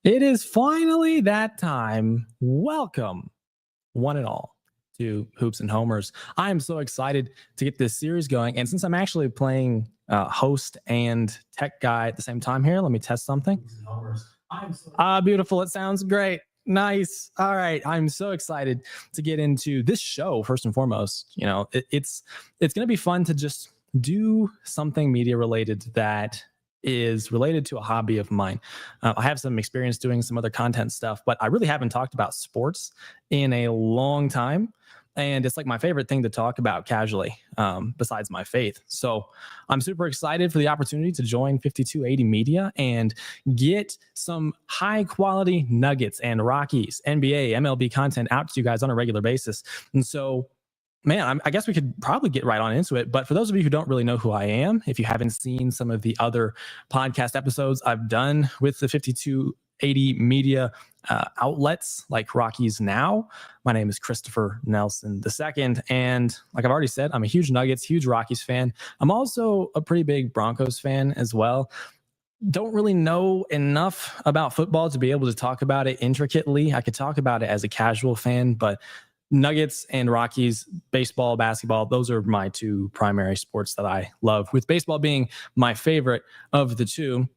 It is finally that time. Welcome, one and all, to Hoops and Homers. I am so excited to get this series going. And since I'm actually playing host and tech guy at the same time here, let me test something. Beautiful. It sounds great. Nice. All right. I'm so excited to get into this show. First and foremost, it's going to be fun to just do something media related that is related to a hobby of mine. I have some experience doing some other content stuff, but I really haven't talked about sports in a long time. And it's like my favorite thing to talk about casually, besides my faith. So I'm super excited for the opportunity to join 5280 Media and get some high quality Nuggets and Rockies, NBA, MLB content out to you guys on a regular basis. And so, man, I guess we could probably get right on into it. But for those of you who don't really know who I am, if you haven't seen some of the other podcast episodes I've done with the 5280 Media outlets like Rockies Now, my name is Christopher Nelson II. And like I've already said, I'm a huge Nuggets, huge Rockies fan. I'm also a pretty big Broncos fan as well. Don't really know enough about football to be able to talk about it intricately. I could talk about it as a casual fan, but Nuggets and Rockies, baseball, basketball, those are my two primary sports that I love, with baseball being my favorite of the two.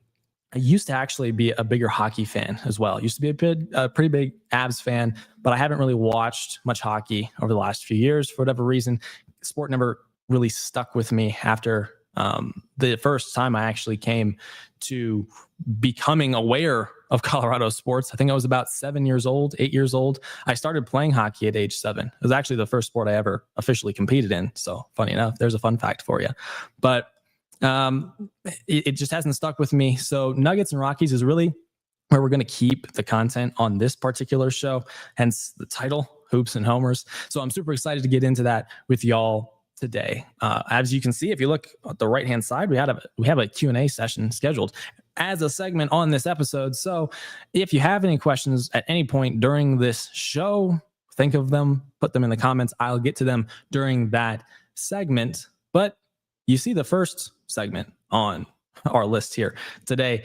I used to actually be a bigger hockey fan as well. I used to be a pretty big Avs fan, but I haven't really watched much hockey over the last few years for whatever reason. Sport never really stuck with me after the first time I actually came to becoming aware of Colorado sports. I think I was about 8 years old. I started playing hockey at age 7. It was actually the first sport I ever officially competed in. So funny enough, there's a fun fact for you. But it just hasn't stuck with me. So Nuggets and Rockies is really where we're going to keep the content on this particular show, hence the title, Hoops and Homers. So I'm super excited to get into that with y'all today. As you can see, if you look at the right-hand side, we have a Q&A session scheduled as a segment on this episode. So if you have any questions at any point during this show, think of them, put them in the comments. I'll get to them during that segment. But you see the first segment on our list here today.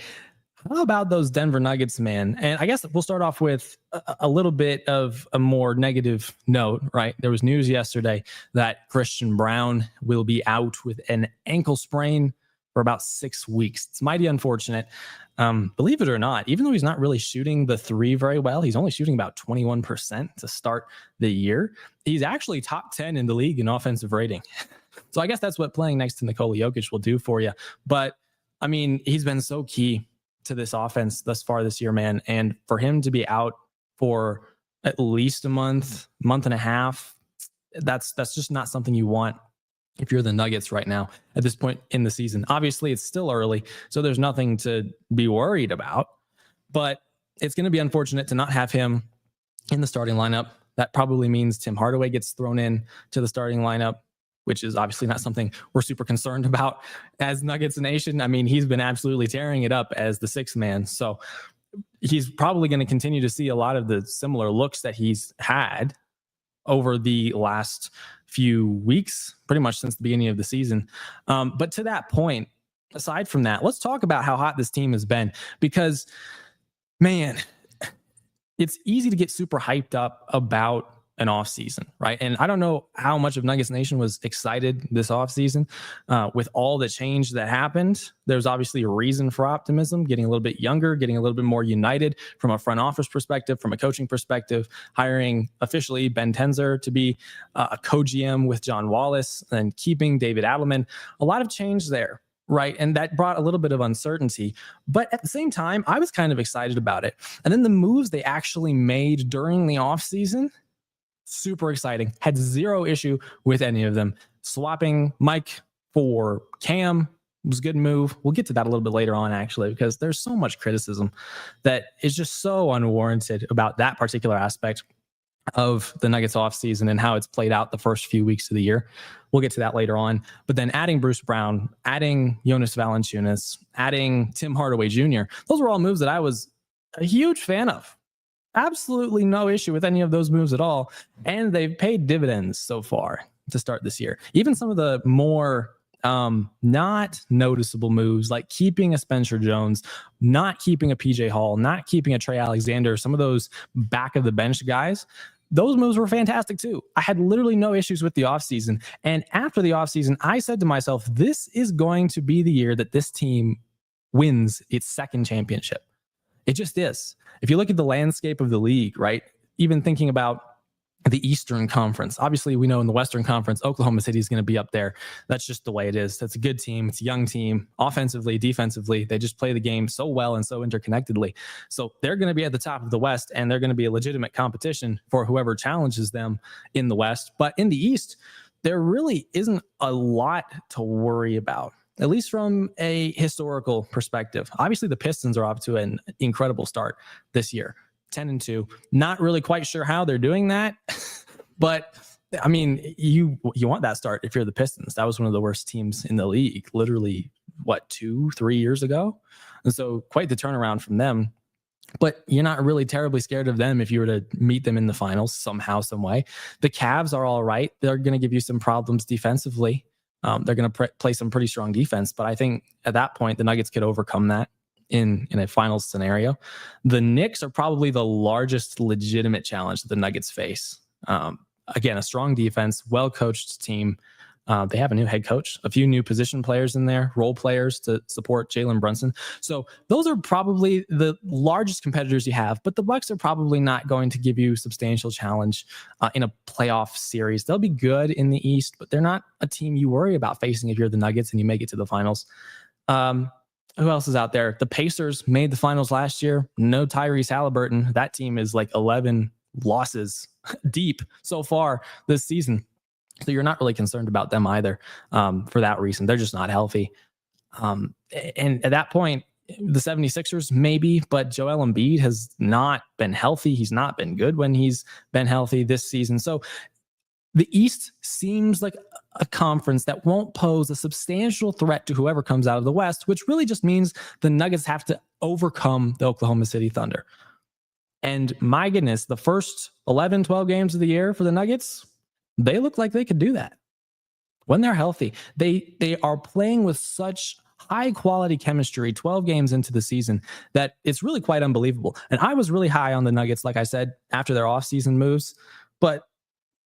How about those Denver Nuggets, man? And I guess we'll start off with a little bit of a more negative note, right? There was news yesterday that Christian Braun will be out with an ankle sprain for about 6 weeks. It's mighty unfortunate. Believe it or not, even though he's not really shooting the three very well, he's only shooting about 21% to start the year. He's actually top 10 in the league in offensive rating. So I guess that's what playing next to Nikola Jokic will do for you. But I mean, he's been so key to this offense thus far this year, man. And for him to be out for at least a month and a half, that's just not something you want if you're the Nuggets right now at this point in the season. Obviously, it's still early, so there's nothing to be worried about. But it's going to be unfortunate to not have him in the starting lineup. That probably means Tim Hardaway gets thrown in to the starting lineup, which is obviously not something we're super concerned about as Nuggets Nation. I mean, he's been absolutely tearing it up as the sixth man. So he's probably going to continue to see a lot of the similar looks that he's had over the last few weeks, pretty much since the beginning of the season. But to that point, aside from that, let's talk about how hot this team has been, because, man, it's easy to get super hyped up about an off season, right? And I don't know how much of Nuggets Nation was excited this off season with all the change that happened. There's obviously a reason for optimism, getting a little bit younger, getting a little bit more united from a front office perspective, from a coaching perspective, hiring officially Ben Tenzer to be a co-GM with John Wallace and keeping David Adelman. A lot of change there, right? And that brought a little bit of uncertainty. But at the same time, I was kind of excited about it. And then the moves they actually made during the offseason, super exciting. Had zero issue with any of them. Swapping Mike for Cam was a good move. We'll get to that a little bit later on, actually, because there's so much criticism that is just so unwarranted about that particular aspect of the Nuggets offseason and how it's played out the first few weeks of the year. We'll get to that later on. But then adding Bruce Brown, adding Jonas Valanciunas, adding Tim Hardaway Jr., those were all moves that I was a huge fan of. Absolutely no issue with any of those moves at all. And they've paid dividends so far to start this year. Even some of the more Not noticeable moves like keeping a Spencer Jones, not keeping a PJ Hall, not keeping a Trey Alexander, some of those back of the bench guys. Those moves were fantastic too. I had literally no issues with the offseason. And after the offseason, I said to myself, this is going to be the year that this team wins its second championship. It just is. If you look at the landscape of the league, right? Even thinking about the Eastern Conference. Obviously, we know in the Western Conference, Oklahoma City is going to be up there. That's just the way it is. That's a good team. It's a young team. Offensively, defensively, they just play the game so well and so interconnectedly. So they're going to be at the top of the West, and they're going to be a legitimate competition for whoever challenges them in the West. But in the East, there really isn't a lot to worry about, at least from a historical perspective. Obviously, the Pistons are off to an incredible start this year. 10-2. Not really quite sure how they're doing that, but I mean, you want that start if you're the Pistons. That was one of the worst teams in the league, literally, 2-3 years ago? And so quite the turnaround from them. But you're not really terribly scared of them if you were to meet them in the finals somehow, some way. The Cavs are all right. They're going to give you some problems defensively. They're going to play some pretty strong defense, but I think at that point, the Nuggets could overcome that in a finals scenario. The Knicks are probably the largest legitimate challenge that the Nuggets face. Again, a strong defense, well-coached team. They have a new head coach, a few new position players in there, role players to support Jalen Brunson. So those are probably the largest competitors you have, but the Bucks are probably not going to give you substantial challenge in a playoff series. They'll be good in the East, but they're not a team you worry about facing if you're the Nuggets and you make it to the finals. Who else is out there? The Pacers made the finals last year. No Tyrese Halliburton. That team is like 11 losses deep so far this season. So you're not really concerned about them either for that reason. They're just not healthy. And at that point, the 76ers maybe, but Joel Embiid has not been healthy. He's not been good when he's been healthy this season. So the East seems like a conference that won't pose a substantial threat to whoever comes out of the West, which really just means the Nuggets have to overcome the Oklahoma City Thunder. And my goodness, the first 11, 12 games of the year for the Nuggets, they look like they could do that when they're healthy. They are playing with such high quality chemistry 12 games into the season that it's really quite unbelievable. And I was really high on the Nuggets, like I said, after their offseason moves. But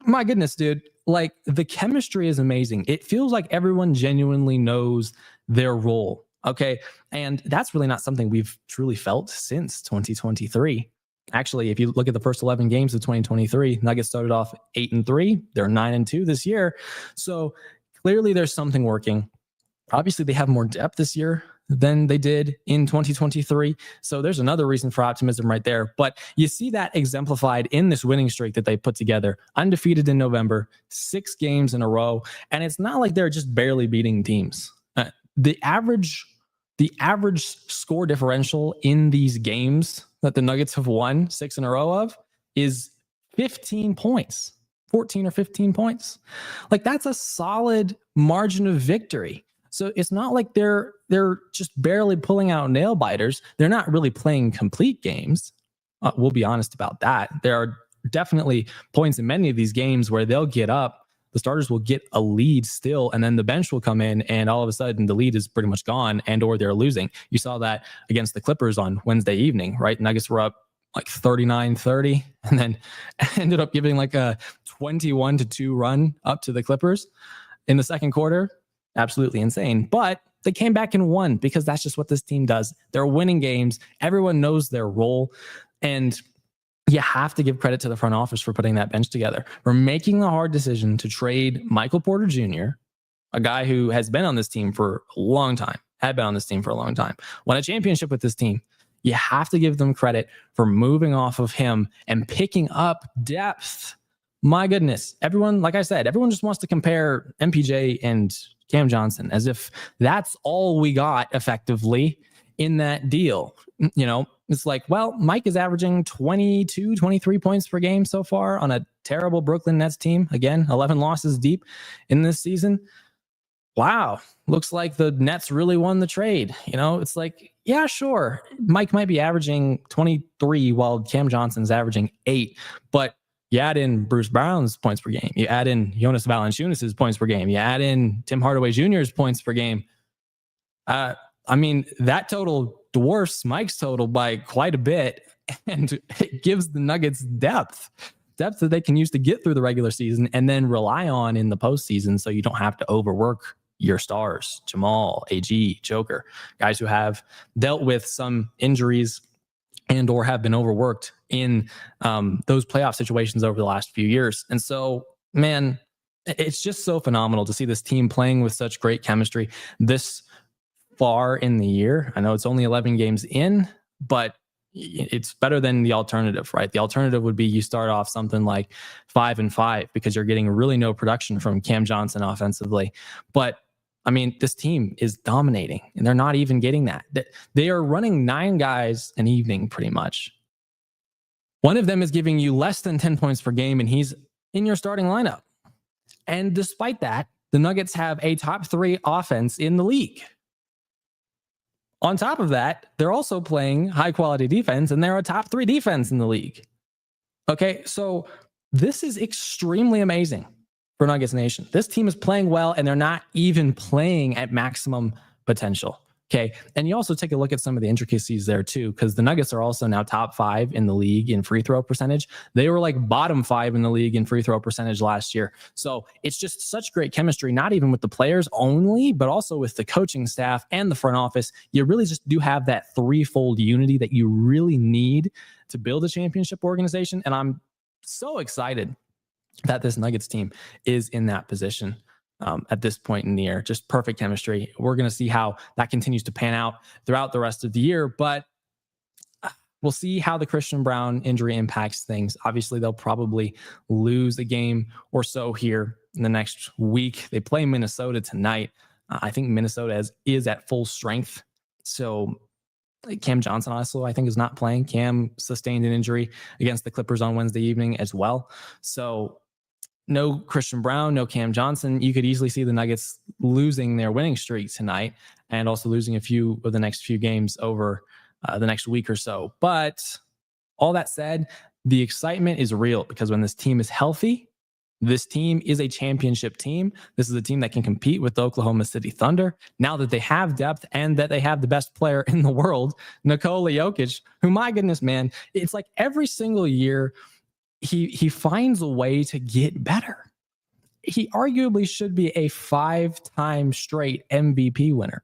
my goodness, dude, like the chemistry is amazing. It feels like everyone genuinely knows their role. Okay. And that's really not something we've truly felt since 2023. Actually, if you look at the first 11 games of 2023, Nuggets started off 8-3. They're 9-2 this year. So clearly there's something working. Obviously, they have more depth this year than they did in 2023. So there's another reason for optimism right there. But you see that exemplified in this winning streak that they put together. Undefeated in November, 6 games in a row. And it's not like they're just barely beating teams. The average score differential in these games that the Nuggets have won 6 in a row of is 15 points, 14 or 15 points. Like that's a solid margin of victory. So it's not like they're just barely pulling out nail biters. They're not really playing complete games. We'll be honest about that. There are definitely points in many of these games where they'll get up, the starters will get a lead still, and then the bench will come in, and all of a sudden the lead is pretty much gone, and or they're losing. You saw that against the Clippers on Wednesday evening, right? Nuggets were up like 39-30, and then ended up giving like a 21-2 run up to the Clippers in the second quarter. Absolutely insane. But they came back and won because that's just what this team does. They're winning games. Everyone knows their role. And you have to give credit to the front office for putting that bench together, for making the hard decision to trade Michael Porter Jr., a guy who has been on this team for a long time, won a championship with this team. You have to give them credit for moving off of him and picking up depth. My goodness. Everyone, like I said, everyone just wants to compare MPJ and Cam Johnson as if that's all we got effectively in that deal. You know, it's like, well, Mike is averaging 22, 23 points per game so far on a terrible Brooklyn Nets team. Again, 11 losses deep in this season. Wow. Looks like the Nets really won the trade. You know, it's like, yeah, sure. Mike might be averaging 23 while Cam Johnson's averaging 8, but You add in Bruce Brown's points per game. You add in Jonas Valanciunas' points per game. You add in Tim Hardaway Jr.'s points per game. I mean, that total dwarfs Mike's total by quite a bit, and it gives the Nuggets depth that they can use to get through the regular season and then rely on in the postseason, so you don't have to overwork your stars, Jamal, AG, Joker, guys who have dealt with some injuries and or have been overworked in those playoff situations over the last few years. And so, man, it's just so phenomenal to see this team playing with such great chemistry this far in the year. I know it's only 11 games in, but it's better than the alternative, right? The alternative would be you start off something like 5-5 because you're getting really no production from Cam Johnson offensively. But I mean, this team is dominating, and they're not even getting that. They are running 9 guys an evening pretty much. One of them is giving you less than 10 points per game, and he's in your starting lineup. And despite that, the Nuggets have a top 3 offense in the league. On top of that, they're also playing high quality defense, and they're a top 3 defense in the league. Okay, so this is extremely amazing for Nuggets Nation. This team is playing well, and they're not even playing at maximum potential. Okay, and you also take a look at some of the intricacies there too, because the Nuggets are also now top 5 in the league in free throw percentage. They were like bottom 5 in the league in free throw percentage last year. So it's just such great chemistry, not even with the players only, but also with the coaching staff and the front office. You really just do have that threefold unity that you really need to build a championship organization. And I'm so excited that this Nuggets team is in that position. At this point in the year, just perfect chemistry. We're going to see how that continues to pan out throughout the rest of the year, but we'll see how the Christian Braun injury impacts things. Obviously, they'll probably lose a game or so here in the next week. They play Minnesota tonight. I think Minnesota is at full strength. So Cam Johnson also, I think, is not playing. Cam sustained an injury against the Clippers on Wednesday evening as well. So no Christian Braun, no Cam Johnson. You could easily see the Nuggets losing their winning streak tonight and also losing a few of the next few games over the next week or so. But all that said, the excitement is real because when this team is healthy, this team is a championship team. This is a team that can compete with the Oklahoma City Thunder now that they have depth and that they have the best player in the world, Nikola Jokic, who, my goodness, man, it's like every single year he finds a way to get better. He arguably should be a 5-time straight MVP winner.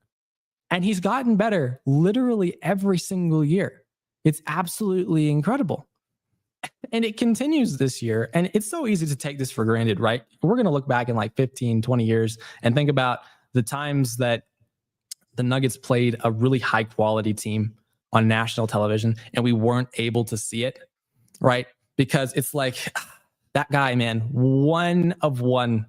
And he's gotten better literally every single year. It's absolutely incredible. And it continues this year. And it's so easy to take this for granted, right? We're going to look back in like 15, 20 years and think about the times that the Nuggets played a really high quality team on national television and we weren't able to see it, right? Because it's like that guy, man, one of one,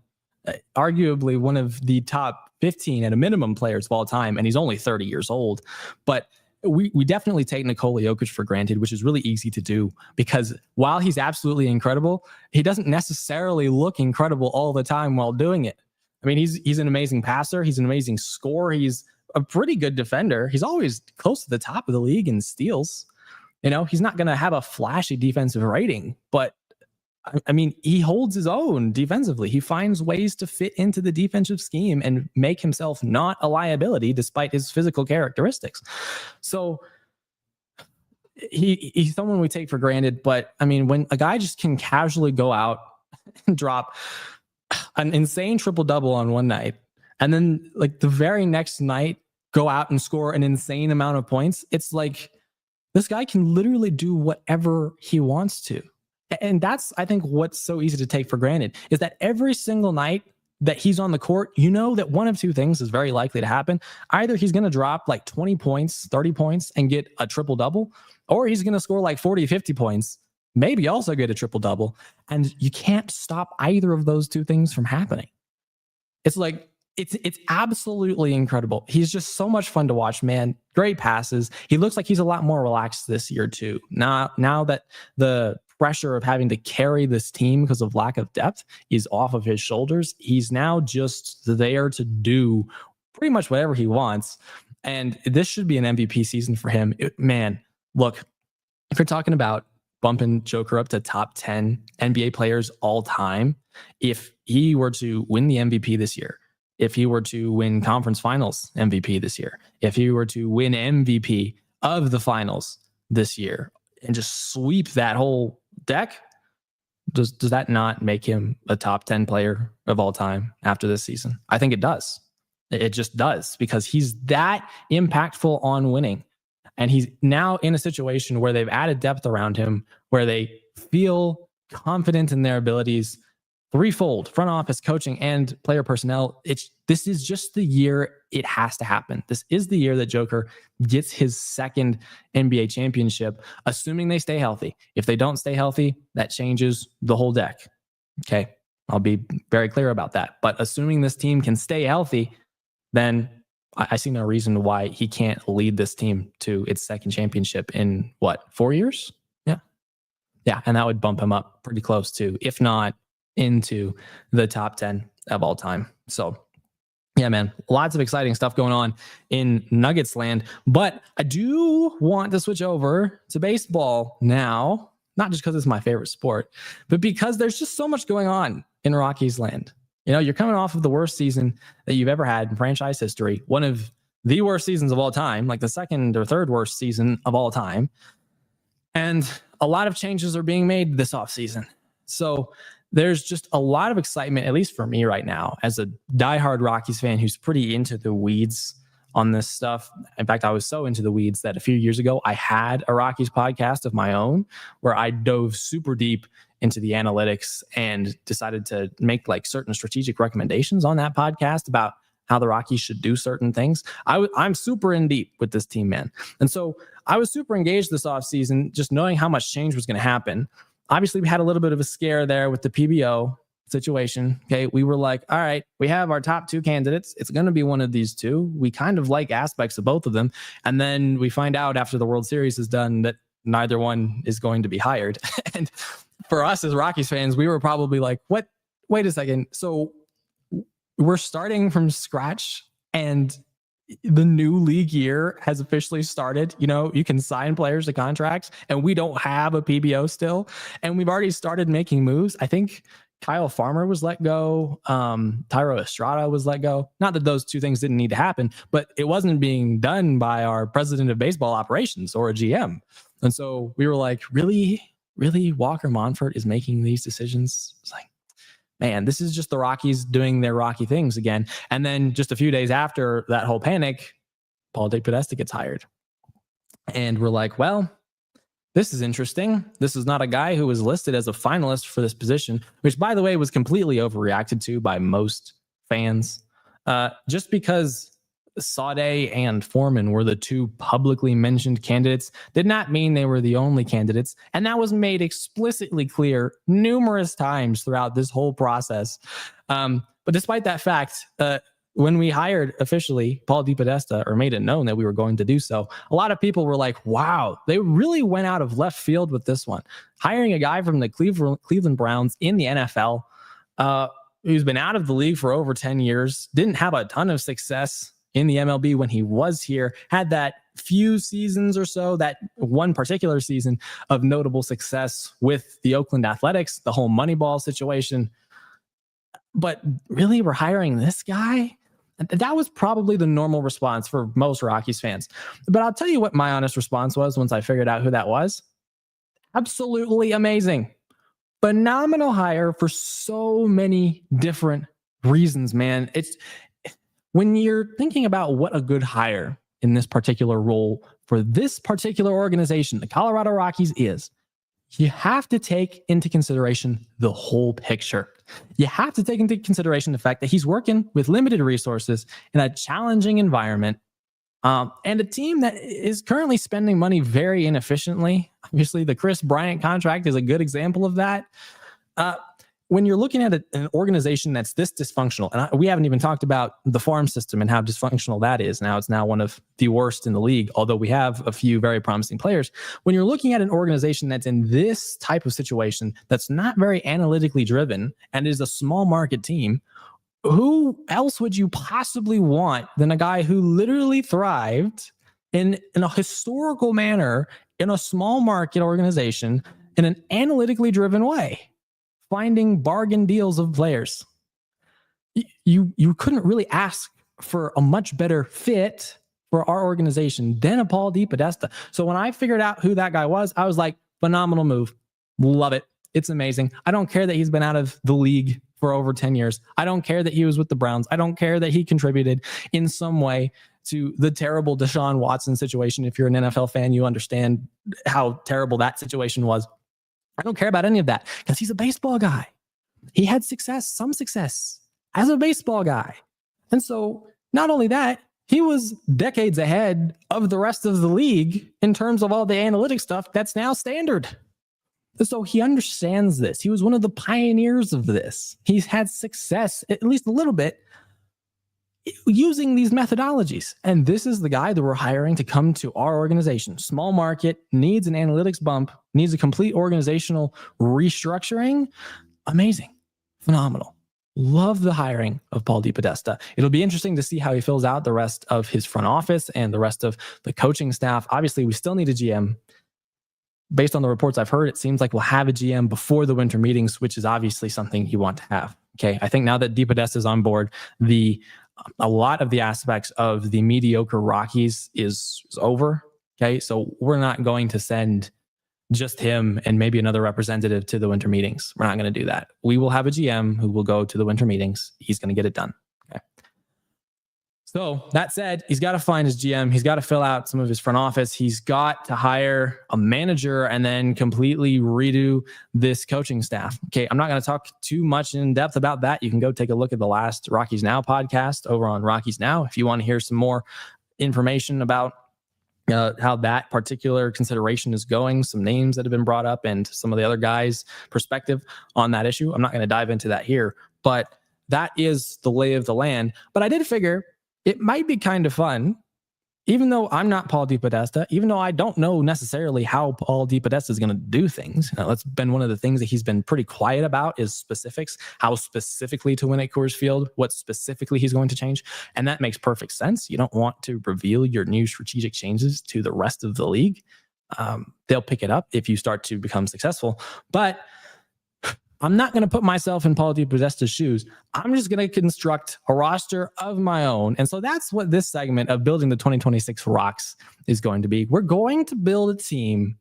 arguably one of the top 15 at a minimum players of all time. And he's only 30 years old. But we definitely take Nikola Jokic for granted, which is really easy to do because while he's absolutely incredible, he doesn't necessarily look incredible all the time while doing it. I mean, he's an amazing passer. He's an amazing scorer. He's a pretty good defender. He's always close to the top of the league in steals. You know, he's not going to have a flashy defensive rating, but I mean, he holds his own defensively. He finds ways to fit into the defensive scheme and make himself not a liability despite his physical characteristics. So he's someone we take for granted. But I mean, when a guy just can casually go out and drop an insane triple-double on one night, and then like the very next night go out and score an insane amount of points, it's like, this guy can literally do whatever he wants to. And that's, I think, what's so easy to take for granted is that every single night that he's on the court, you know that one of two things is very likely to happen. Either he's going to drop like 20 points, 30 points and get a triple double, or he's going to score like 40, 50 points, maybe also get a triple double. And you can't stop either of those two things from happening. It's like, it's absolutely incredible. He's just so much fun to watch, man. Great passes. He looks like he's a lot more relaxed this year too. Now that the pressure of having to carry this team because of lack of depth is off of his shoulders, he's now just there to do pretty much whatever he wants. And this should be an MVP season for him. Man, look, if you're talking about bumping Joker up to top 10 NBA players all time if he were to win the MVP this year, if he were to win conference finals MVP this year, if he were to win MVP of the finals this year and just sweep that whole deck. Does that not make him a top 10 player of all time after this season? I think it does. It just does, because he's that impactful on winning. And he's now in a situation where they've added depth around him, where they feel confident in their abilities, threefold: front office, coaching, and player personnel. This is just the year it has to happen. This is the year that Joker gets his second NBA championship, assuming they stay healthy. If they don't stay healthy, that changes the whole deck. Okay, I'll be very clear about that. But assuming this team can stay healthy, then I see no reason why he can't lead this team to its second championship in 4 years? Yeah. And that would bump him up pretty close to, if not into the top 10 of all time. So yeah, man, lots of exciting stuff going on in Nuggets land. But I do want to switch over to baseball now, not just because it's my favorite sport, but because there's just so much going on in Rockies land. You're coming off of the worst season that you've ever had in franchise history, one of the worst seasons of all time, like the second or third worst season of all time. And a lot of changes are being made this offseason. So there's just a lot of excitement, at least for me right now, as a diehard Rockies fan who's pretty into the weeds on this stuff. In fact, I was so into the weeds that a few years ago, I had a Rockies podcast of my own where I dove super deep into the analytics and decided to make certain strategic recommendations on that podcast about how the Rockies should do certain things. I'm super in deep with this team, man. And so I was super engaged this offseason, just knowing how much change was going to happen. Obviously, we had a little bit of a scare there with the PBO situation. Okay, we were like, all right, we have our top two candidates. It's going to be one of these two. We kind of like aspects of both of them. And then we find out after the World Series is done that neither one is going to be hired. And for us as Rockies fans, we were probably like, what? Wait a second. So we're starting from scratch and the new league year has officially started. You can sign players to contracts and we don't have a PBO still. And we've already started making moves. I think Kyle Farmer was let go. Tyro Estrada was let go. Not that those two things didn't need to happen, but it wasn't being done by our president of baseball operations or a GM. And so we were like, really Walker Monfort is making these decisions? It's like, man, this is just the Rockies doing their Rocky things again. And then just a few days after that whole panic, Paul DePodesta gets hired. And we're like, well, this is interesting. This is not a guy who was listed as a finalist for this position, which, by the way, was completely overreacted to by most fans. Just because Sade and Foreman were the two publicly mentioned candidates did not mean they were the only candidates. And that was made explicitly clear numerous times throughout this whole process. But despite that fact, when we hired officially Paul DePodesta, or made it known that we were going to do so, a lot of people were like, wow, they really went out of left field with this one. Hiring a guy from the Cleveland Browns in the NFL, who's been out of the league for over 10 years, didn't have a ton of success in the MLB when he was here, had that few seasons or so, that one particular season of notable success with the Oakland Athletics, the whole Moneyball situation. But really, we're hiring this guy? That was probably the normal response for most Rockies fans. But I'll tell you what my honest response was once I figured out who that was. Absolutely amazing. Phenomenal hire for so many different reasons, man. When you're thinking about what a good hire in this particular role for this particular organization, the Colorado Rockies is, you have to take into consideration the whole picture. You have to take into consideration the fact that he's working with limited resources in a challenging environment, and a team that is currently spending money very inefficiently. Obviously, the Chris Bryant contract is a good example of that. When you're looking at an organization that's this dysfunctional, and we haven't even talked about the farm system and how dysfunctional that is. Now it's one of the worst in the league, although we have a few very promising players. When you're looking at an organization that's in this type of situation, that's not very analytically driven and is a small market team, who else would you possibly want than a guy who literally thrived in a historical manner in a small market organization, in an analytically driven way, finding bargain deals of players. You couldn't really ask for a much better fit for our organization than a Paul DePodesta. So when I figured out who that guy was, I was like, phenomenal move. Love it. It's amazing. I don't care that he's been out of the league for over 10 years. I don't care that he was with the Browns. I don't care that he contributed in some way to the terrible Deshaun Watson situation. If you're an NFL fan, you understand how terrible that situation was. I don't care about any of that because he's a baseball guy. He had some success as a baseball guy. And so not only that, he was decades ahead of the rest of the league in terms of all the analytic stuff that's now standard. So he understands this. He was one of the pioneers of this. He's had success, at least a little bit, using these methodologies. And this is the guy that we're hiring to come to our organization. Small market, needs an analytics bump, needs a complete organizational restructuring. Amazing. Phenomenal. Love the hiring of Paul DePodesta. It'll be interesting to see how he fills out the rest of his front office and the rest of the coaching staff. Obviously, we still need a GM. Based on the reports I've heard, it seems like we'll have a GM before the winter meetings, which is obviously something you want to have. Okay, I think now that DePodesta is on board, a lot of the aspects of the mediocre Rockies is over. Okay, so we're not going to send just him and maybe another representative to the winter meetings. We're not going to do that. We will have a GM who will go to the winter meetings. He's going to get it done. Okay. So that said, he's got to find his GM. He's got to fill out some of his front office. He's got to hire a manager and then completely redo this coaching staff. Okay, I'm not going to talk too much in depth about that. You can go take a look at the last Rockies Now podcast over on Rockies Now if you want to hear some more information about how that particular consideration is going, some names that have been brought up, and some of the other guys' perspective on that issue. I'm not going to dive into that here, but that is the lay of the land. But I did figure it might be kind of fun, even though I'm not Paul DePodesta, even though I don't know necessarily how Paul DePodesta is going to do things. That's been one of the things that he's been pretty quiet about is specifics, how specifically to win at Coors Field, what specifically he's going to change. And that makes perfect sense. You don't want to reveal your new strategic changes to the rest of the league. They'll pick it up if you start to become successful. But I'm not going to put myself in Paul DePodesta's shoes. I'm just going to construct a roster of my own. And so that's what this segment of Building the 2026 Rocks is going to be. We're going to build a team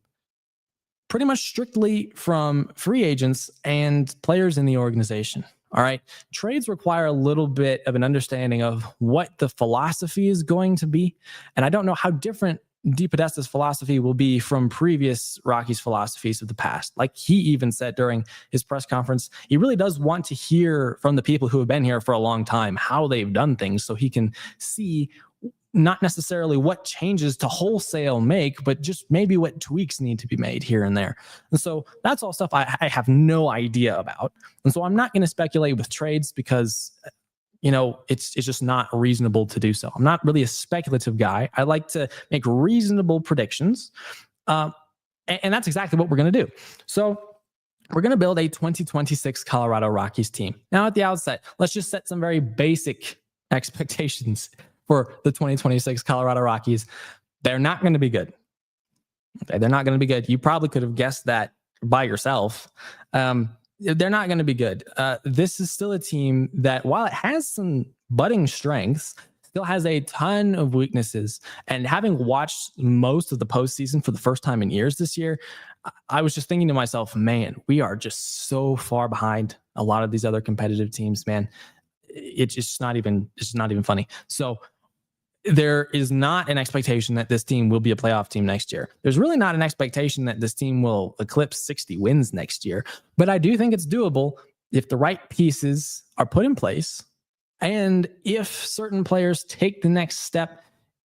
pretty much strictly from free agents and players in the organization. All right. Trades require a little bit of an understanding of what the philosophy is going to be. And I don't know how different DePodesta's philosophy will be from previous Rockies philosophies of the past. Like he even said during his press conference, he really does want to hear from the people who have been here for a long time, how they've done things so he can see not necessarily what changes to wholesale make, but just maybe what tweaks need to be made here and there. And so that's all stuff I have no idea about. And so I'm not going to speculate with trades because it's just not reasonable to do so. I'm not really a speculative guy. I like to make reasonable predictions. And that's exactly what we're going to do. So we're going to build a 2026 Colorado Rockies team. Now, at the outset, let's just set some very basic expectations for the 2026 Colorado Rockies. They're not going to be good. Okay, they're not going to be good. You probably could have guessed that by yourself. They're not going to be good. This is still a team that, while it has some budding strengths, still has a ton of weaknesses. And having watched most of the postseason for the first time in years this year, I was just thinking to myself, man, we are just so far behind a lot of these other competitive teams, man. It's just not even funny. So there is not an expectation that this team will be a playoff team next year. There's really not an expectation that this team will eclipse 60 wins next year. But I do think it's doable if the right pieces are put in place and if certain players take the next step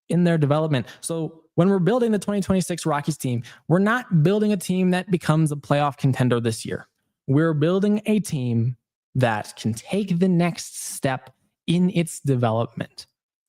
in their development. So when we're building the 2026 Rockies team, we're not building a team that becomes a playoff contender this year. We're building a team that can take the next step in its development.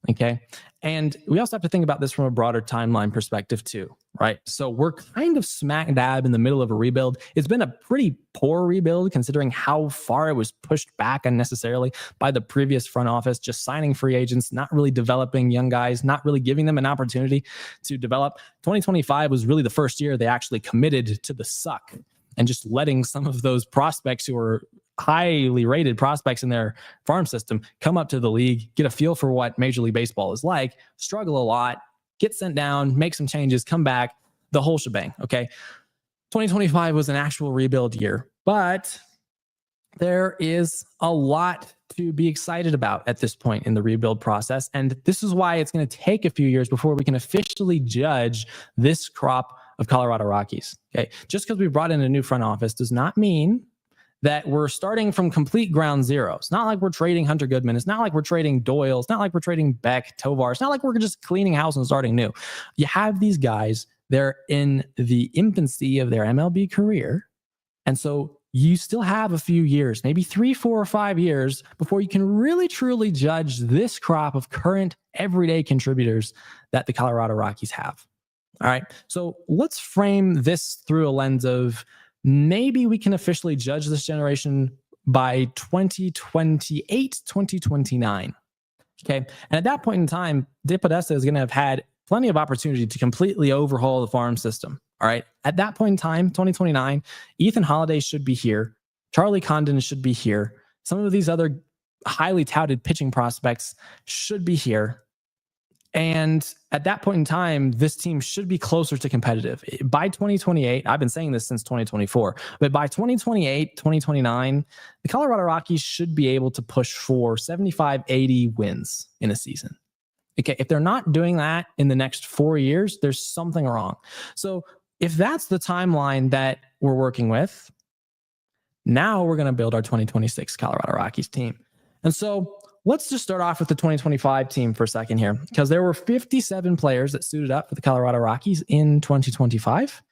Okay. And we also have to think about this from a broader timeline perspective too, right? So we're kind of smack dab in the middle of a rebuild. It's been a pretty poor rebuild considering how far it was pushed back unnecessarily by the previous front office, just signing free agents, not really developing young guys, not really giving them an opportunity to develop. 2025 was really the first year they actually committed to the suck. and just letting some of those prospects who are highly rated prospects in their farm system come up to the league, get a feel for what Major League Baseball is like, struggle a lot, get sent down, make some changes, come back, the whole shebang. Okay. 2025 was an actual rebuild year, but there is a lot to be excited about at this point in the rebuild process. And this is why it's going to take a few years before we can officially judge this crop of Colorado Rockies. Okay. Just because we brought in a new front office does not mean that we're starting from complete ground zero. It's not like we're trading Hunter Goodman. It's not like we're trading Doyle. It's not like we're trading Beck, Tovar. It's not like we're just cleaning house and starting new. You have these guys, they're in the infancy of their MLB career. And so you still have a few years, maybe 3, 4, or 5 years before you can really truly judge this crop of current everyday contributors that the Colorado Rockies have. All right. So let's frame this through a lens of maybe we can officially judge this generation by 2028, 2029. Okay. And at that point in time, DePodesta is going to have had plenty of opportunity to completely overhaul the farm system. All right. At that point in time, 2029, Ethan Holiday should be here. Charlie Condon should be here. Some of these other highly touted pitching prospects should be here. And at that point in time, this team should be closer to competitive. By 2028, I've been saying this since 2024, but by 2028, 2029, the Colorado Rockies should be able to push for 75, 80 wins in a season. Okay, if they're not doing that in the next 4 years, there's something wrong. So if that's the timeline that we're working with, now we're going to build our 2026 Colorado Rockies team. And so let's just start off with the 2025 team for a second here, because there were 57 players that suited up for the Colorado Rockies in 2025.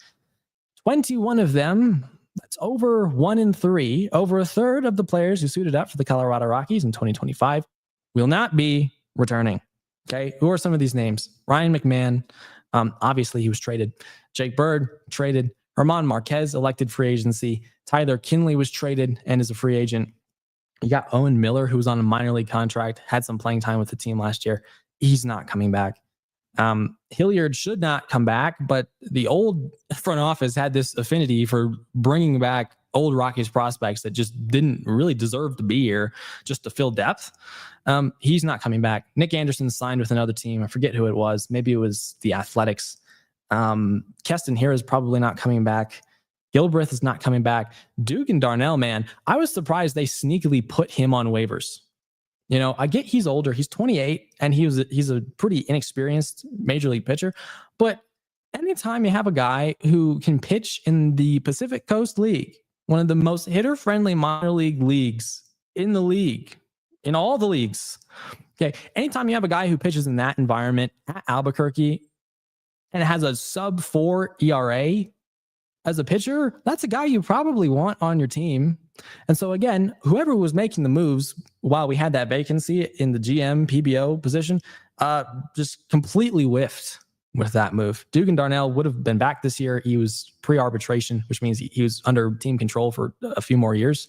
21 of them, that's over 1 in 3, over a third of the players who suited up for the Colorado Rockies in 2025 will not be returning. Okay, who are some of these names? Ryan McMahon, obviously he was traded. Jake Bird, traded. Herman Marquez, elected free agency. Tyler Kinley was traded and is a free agent. You got Owen Miller, who was on a minor league contract, had some playing time with the team last year. He's not coming back. Hilliard should not come back, but the old front office had this affinity for bringing back old Rockies prospects that just didn't really deserve to be here just to fill depth. He's not coming back. Nick Anderson signed with another team. I forget who it was. Maybe it was the Athletics. Keston here is probably not coming back. Gilbreth is not coming back. Dugan Darnell, man, I was surprised they sneakily put him on waivers. You know, I get he's older. He's 28, and he's a pretty inexperienced major league pitcher. But anytime you have a guy who can pitch in the Pacific Coast League, one of the most hitter-friendly minor league leagues in the league, in all the leagues, okay, anytime you have a guy who pitches in that environment at Albuquerque and has a sub-4 ERA as a pitcher, that's a guy you probably want on your team. And so again, whoever was making the moves while we had that vacancy in the GM PBO position, just completely whiffed with that move. Dugan Darnell would have been back this year. He was pre-arbitration, which means he was under team control for a few more years.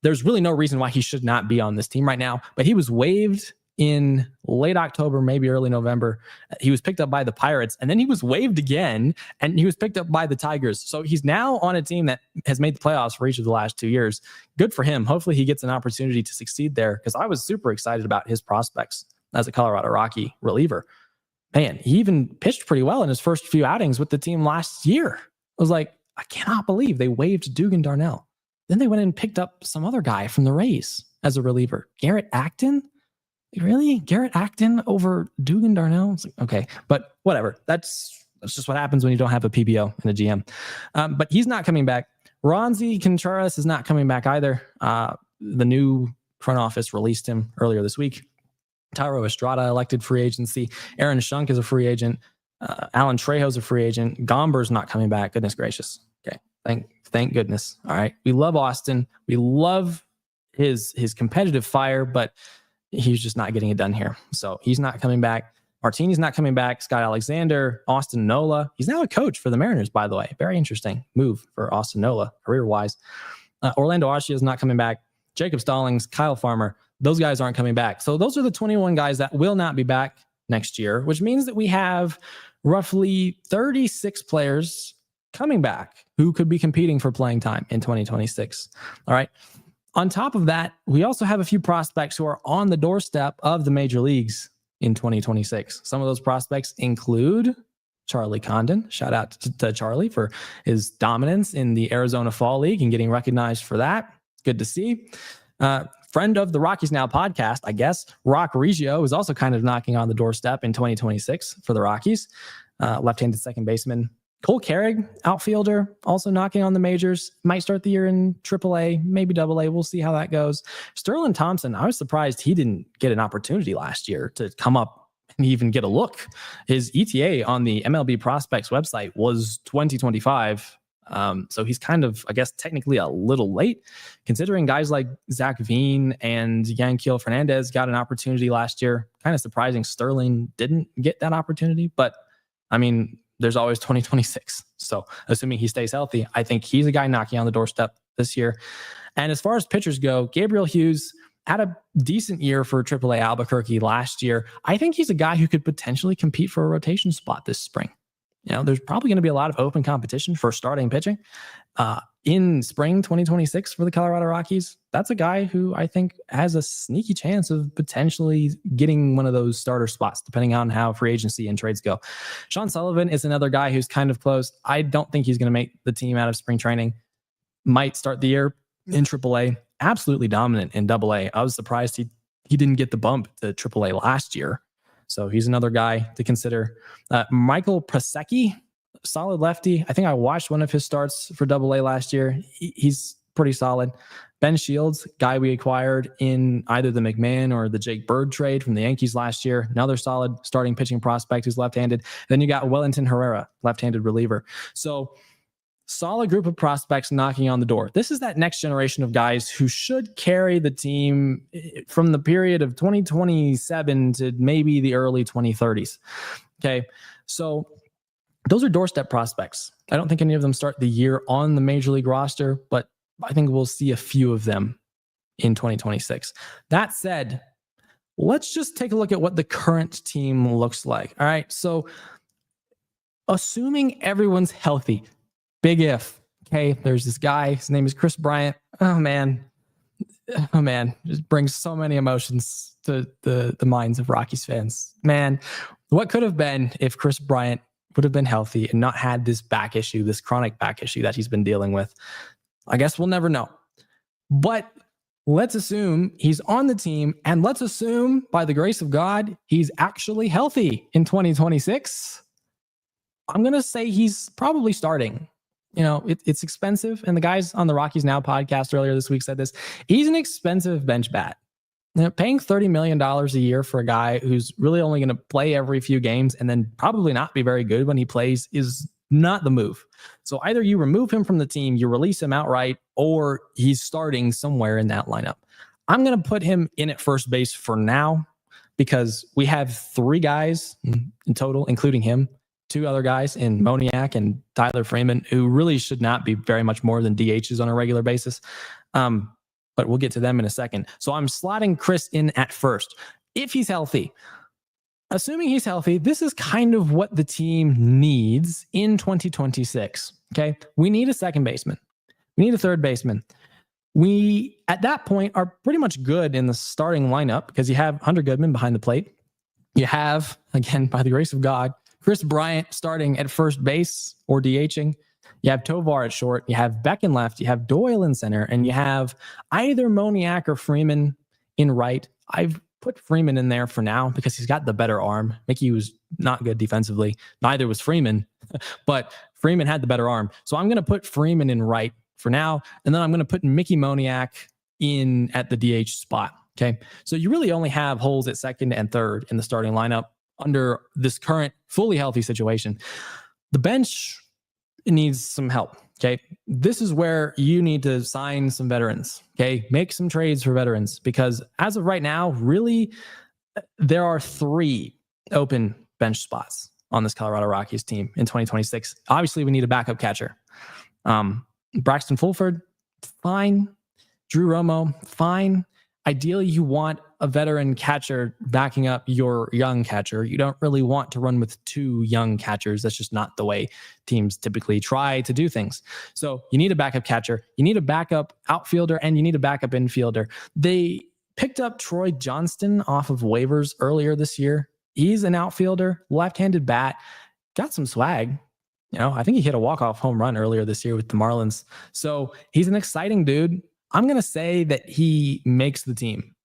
There's really no reason why he should not be on this team right now, but he was waived in late October, maybe early November. He was picked up by the Pirates, and then he was waived again, and he was picked up by the Tigers. So he's now on a team that has made the playoffs for each of the last 2 years. Good for him. Hopefully he gets an opportunity to succeed there, because I was super excited about his prospects as a Colorado Rocky reliever. Man, he even pitched pretty well in his first few outings with the team last year. I was like, I cannot believe they waived Dugan Darnell. Then they went and picked up some other guy from the Rays as a reliever. Garrett Acton? Really? Garrett Acton over Dugan Darnell? It's like, okay, but whatever. That's just what happens when you don't have a PBO and a GM. But he's not coming back. Ronzi Contreras is not coming back either. The new front office released him earlier this week. Tyro Estrada elected free agency. Aaron Shunk is a free agent. Alan Trejo's a free agent. Gomber's not coming back. Goodness gracious. Okay. Thank goodness. All right. We love Austin. We love his competitive fire, but he's just not getting it done here. So he's not coming back. Martini's not coming back. Scott Alexander, Austin Nola. He's now a coach for the Mariners, by the way. Very interesting move for Austin Nola, career-wise. Orlando Arcia is not coming back. Jacob Stallings, Kyle Farmer, those guys aren't coming back. So those are the 21 guys that will not be back next year, which means that we have roughly 36 players coming back who could be competing for playing time in 2026. All right. On top of that, we also have a few prospects who are on the doorstep of the major leagues in 2026. Some of those prospects include Charlie Condon. Shout out to Charlie for his dominance in the Arizona Fall League and getting recognized for that. Good to see. Friend of the Rockies Now podcast, I guess, Rock Reggio is also kind of knocking on the doorstep in 2026 for the Rockies. Left-handed second baseman. Cole Carrig, outfielder, also knocking on the majors. Might start the year in AAA, maybe AA. We'll see how that goes. Sterling Thompson, I was surprised he didn't get an opportunity last year to come up and even get a look. His ETA on the MLB Prospects website was 2025. So he's kind of, I guess, technically a little late, considering guys like Zach Veen and Yanquiel Fernandez got an opportunity last year. Kind of surprising Sterling didn't get that opportunity, but I mean, there's always 2026. So assuming he stays healthy, I think he's a guy knocking on the doorstep this year. And as far as pitchers go, Gabriel Hughes had a decent year for AAA Albuquerque last year. I think he's a guy who could potentially compete for a rotation spot this spring. You know, there's probably going to be a lot of open competition for starting pitching in spring 2026 for the Colorado Rockies. That's a guy who I think has a sneaky chance of potentially getting one of those starter spots, depending on how free agency and trades go. Sean Sullivan is another guy who's kind of close. I don't think he's going to make the team out of spring training. Might start the year in AAA. Absolutely dominant in AA. I was surprised he didn't get the bump to AAA last year. So he's another guy to consider. Michael Prasecki, solid lefty. I think I watched one of his starts for AA last year. He's pretty solid. Ben Shields, guy we acquired in either the McMahon or the Jake Bird trade from the Yankees last year. Another solid starting pitching prospect who's left-handed. Then you got Wellington Herrera, left-handed reliever. So solid group of prospects knocking on the door. This is that next generation of guys who should carry the team from the period of 2027 to maybe the early 2030s. Okay, so those are doorstep prospects. I don't think any of them start the year on the major league roster, but I think we'll see a few of them in 2026. That said, let's just take a look at what the current team looks like. All right, so assuming everyone's healthy, big if. Okay, there's this guy. His name is Chris Bryant. Oh man, just brings so many emotions to the minds of Rockies fans. Man, what could have been if Chris Bryant would have been healthy and not had this back issue, this chronic back issue that he's been dealing with? I guess we'll never know. But let's assume he's on the team, and let's assume, by the grace of God, he's actually healthy in 2026. I'm going to say he's probably starting. You know, it's expensive. And the guys on the Rockies Now podcast earlier this week said this. He's an expensive bench bat. You know, paying $30 million a year for a guy who's really only going to play every few games and then probably not be very good when he plays is not the move. So either you remove him from the team, you release him outright, or he's starting somewhere in that lineup. I'm going to put him in at first base for now because we have three guys in total, including him, two other guys in Moniak and Tyler Freeman, who really should not be very much more than DHs on a regular basis. But we'll get to them in a second. So I'm slotting Chris in at first. If he's healthy, assuming he's healthy, this is kind of what the team needs in 2026. Okay. We need a second baseman. We need a third baseman. We, at that point, are pretty much good in the starting lineup because you have Hunter Goodman behind the plate. You have, again, by the grace of God, Chris Bryant starting at first base or DHing. You have Tovar at short. You have Beck in left. You have Doyle in center. And you have either Moniak or Freeman in right. I've put Freeman in there for now because he's got the better arm. Mickey was not good defensively. Neither was Freeman, but Freeman had the better arm. So I'm going to put Freeman in right for now. And then I'm going to put Mickey Moniak in at the DH spot. Okay. So you really only have holes at second and third in the starting lineup under this current fully healthy situation. The bench needs some help. Okay. This is where you need to sign some veterans. Okay. Make some trades for veterans because as of right now, really, there are three open bench spots on this Colorado Rockies team in 2026. Obviously, we need a backup catcher. Braxton Fulford, fine. Drew Romo, fine. Ideally, you want a veteran catcher backing up your young catcher. You don't really want to run with two young catchers. That's just not the way teams typically try to do things. So you need a backup catcher, you need a backup outfielder, and you need a backup infielder. They picked up Troy Johnston off of waivers earlier this year. He's an outfielder, left-handed bat, got some swag. I think he hit a walk-off home run earlier this year with the Marlins. So he's an exciting dude. I'm going to say that he makes the team.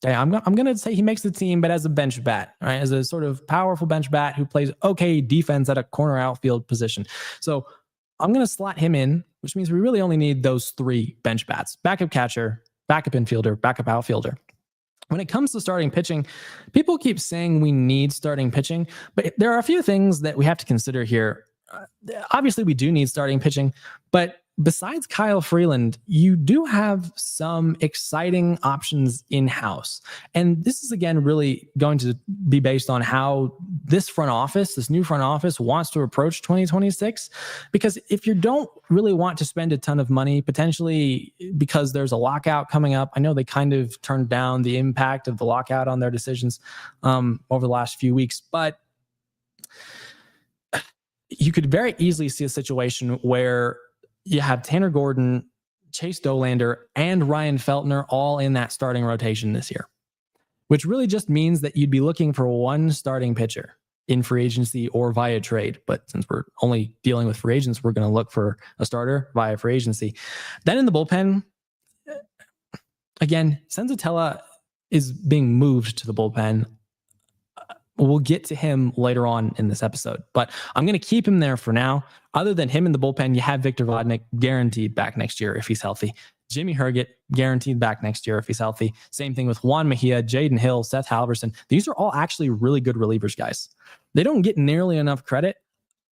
Okay, I'm going to say he makes the team, but as a bench bat, right? As a sort of powerful bench bat who plays okay defense at a corner outfield position. So I'm going to slot him in, which means we really only need those three bench bats: backup catcher, backup infielder, backup outfielder. When it comes to starting pitching, people keep saying we need starting pitching, but there are a few things that we have to consider here. Obviously, we do need starting pitching, but besides Kyle Freeland, you do have some exciting options in-house. And this is, again, really going to be based on how this new front office wants to approach 2026. Because if you don't really want to spend a ton of money, potentially because there's a lockout coming up, I know they kind of turned down the impact of the lockout on their decisions over the last few weeks, but you could very easily see a situation where you have Tanner Gordon, Chase Dolander, and Ryan Feltner all in that starting rotation this year, which really just means that you'd be looking for one starting pitcher in free agency or via trade. But since we're only dealing with free agents, we're going to look for a starter via free agency. Then in the bullpen, again, Senzatella is being moved to the bullpen. We'll get to him later on in this episode, but I'm going to keep him there for now. Other than him in the bullpen, you have Victor Vodnik guaranteed back next year if he's healthy. Jimmy Herget guaranteed back next year if he's healthy. Same thing with Juan Mejia, Jaden Hill, Seth Halverson. These are all actually really good relievers, guys. They don't get nearly enough credit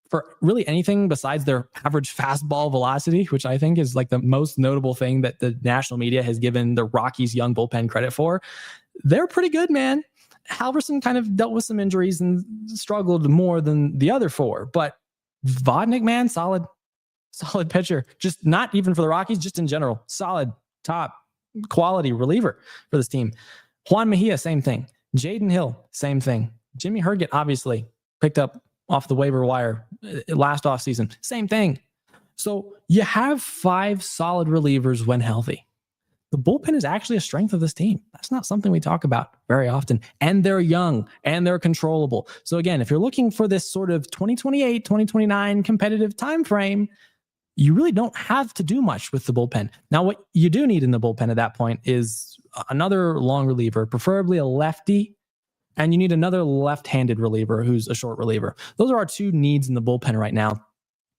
for really anything besides their average fastball velocity, which I think is like the most notable thing that the national media has given the Rockies' young bullpen credit for. They're pretty good, man. Halverson kind of dealt with some injuries and struggled more than the other four, but Vodnik, man, solid pitcher. Just not even for the Rockies, just in general, solid, top quality reliever for this team. Juan Mejia, same thing. Jaden Hill, same thing. Jimmy Herget, obviously picked up off the waiver wire last offseason, same thing. So you have 5 solid relievers when healthy. The bullpen is actually a strength of this team. That's not something we talk about very often. And they're young and they're controllable. So again, if you're looking for this sort of 2028, 2029 competitive time frame, you really don't have to do much with the bullpen. Now, what you do need in the bullpen at that point is another long reliever, preferably a lefty, and you need another left-handed reliever who's a short reliever. Those are our 2 needs in the bullpen right now.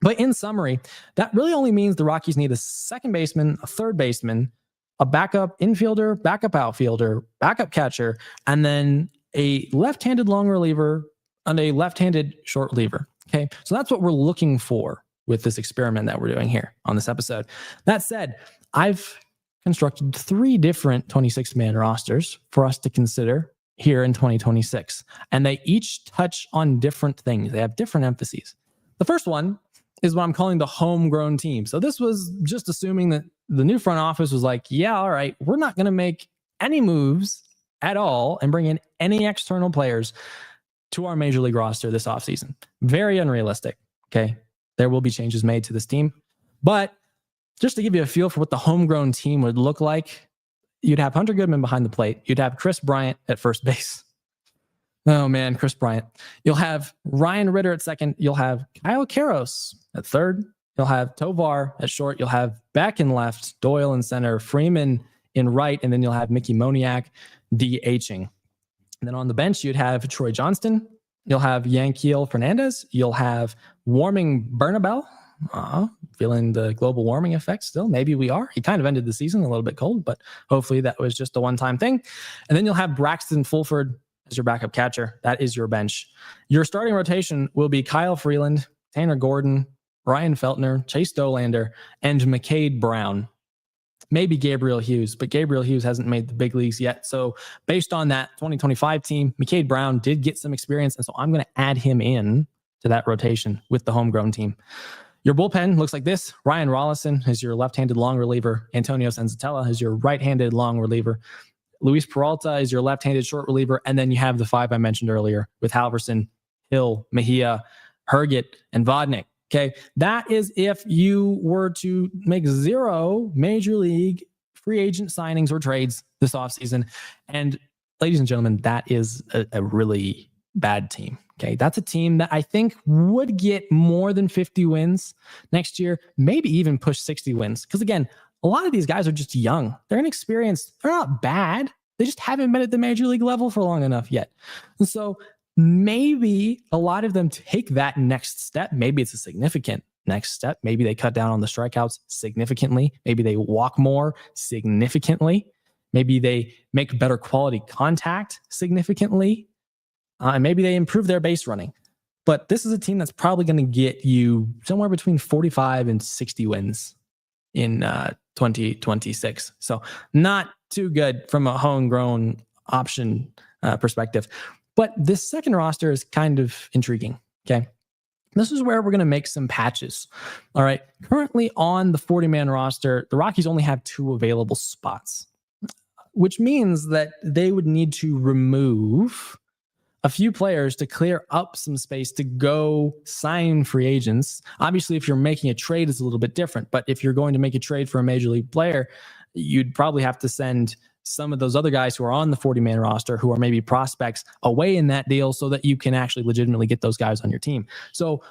But in summary, that really only means the Rockies need a second baseman, a third baseman, a backup infielder, backup outfielder, backup catcher, and then a left-handed long reliever and a left-handed short reliever. Okay, so that's what we're looking for with this experiment that we're doing here on this episode. That said, I've constructed 3 different 26-man rosters for us to consider here in 2026, and they each touch on different things. They have different emphases. The first one is what I'm calling the homegrown team. So this was just assuming that the new front office was like, yeah, all right, we're not going to make any moves at all and bring in any external players to our major league roster this offseason. Very unrealistic. Okay. There will be changes made to this team. But just to give you a feel for what the homegrown team would look like, you'd have Hunter Goodman behind the plate. You'd have Chris Bryant at first base. Oh man, Chris Bryant. You'll have Ryan Ritter at second. You'll have Kyle Karros at third. You'll have Tovar at short. You'll have Beck in left, Doyle in center, Freeman in right, and then you'll have Mickey Moniak DHing. And then on the bench, you'd have Troy Johnston. You'll have Yanquiel Fernandez. You'll have Warming Bernabel. Feeling the global warming effect still. Maybe we are. He kind of ended the season a little bit cold, but hopefully that was just a one-time thing. And then you'll have Braxton Fulford as your backup catcher. That is your bench. Your starting rotation will be Kyle Freeland, Tanner Gordon, Ryan Feltner, Chase Dolander, and McCade Brown. Maybe Gabriel Hughes, but Gabriel Hughes hasn't made the big leagues yet. So based on that 2025 team, McCade Brown did get some experience, and so I'm going to add him in to that rotation with the homegrown team. Your bullpen looks like this. Ryan Rollison is your left-handed long reliever. Antonio Senzatella is your right-handed long reliever. Luis Peralta is your left-handed short reliever. And then you have the five I mentioned earlier with Halverson, Hill, Mejia, Herget, and Vodnik. Okay. That is if you were to make 0 major league free agent signings or trades this offseason. And ladies and gentlemen, that is a really bad team. Okay. That's a team that I think would get more than 50 wins next year, maybe even push 60 wins. Because again, a lot of these guys are just young. They're inexperienced. They're not bad. They just haven't been at the major league level for long enough yet. And so maybe a lot of them take that next step. Maybe it's a significant next step. Maybe they cut down on the strikeouts significantly. Maybe they walk more significantly. Maybe they make better quality contact significantly. And maybe they improve their base running. But this is a team that's probably going to get you somewhere between 45 and 60 wins in 2026. So not too good from a homegrown option perspective. But this second roster is kind of intriguing. Okay. This is where we're going to make some patches. All right. Currently on the 40-man roster, the Rockies only have 2 available spots, which means that they would need to remove a few players to clear up some space to go sign free agents. Obviously, if you're making a trade, it's a little bit different. But if you're going to make a trade for a major league player, you'd probably have to send some of those other guys who are on the 40-man roster, who are maybe prospects, away in that deal so that you can actually legitimately get those guys on your team. So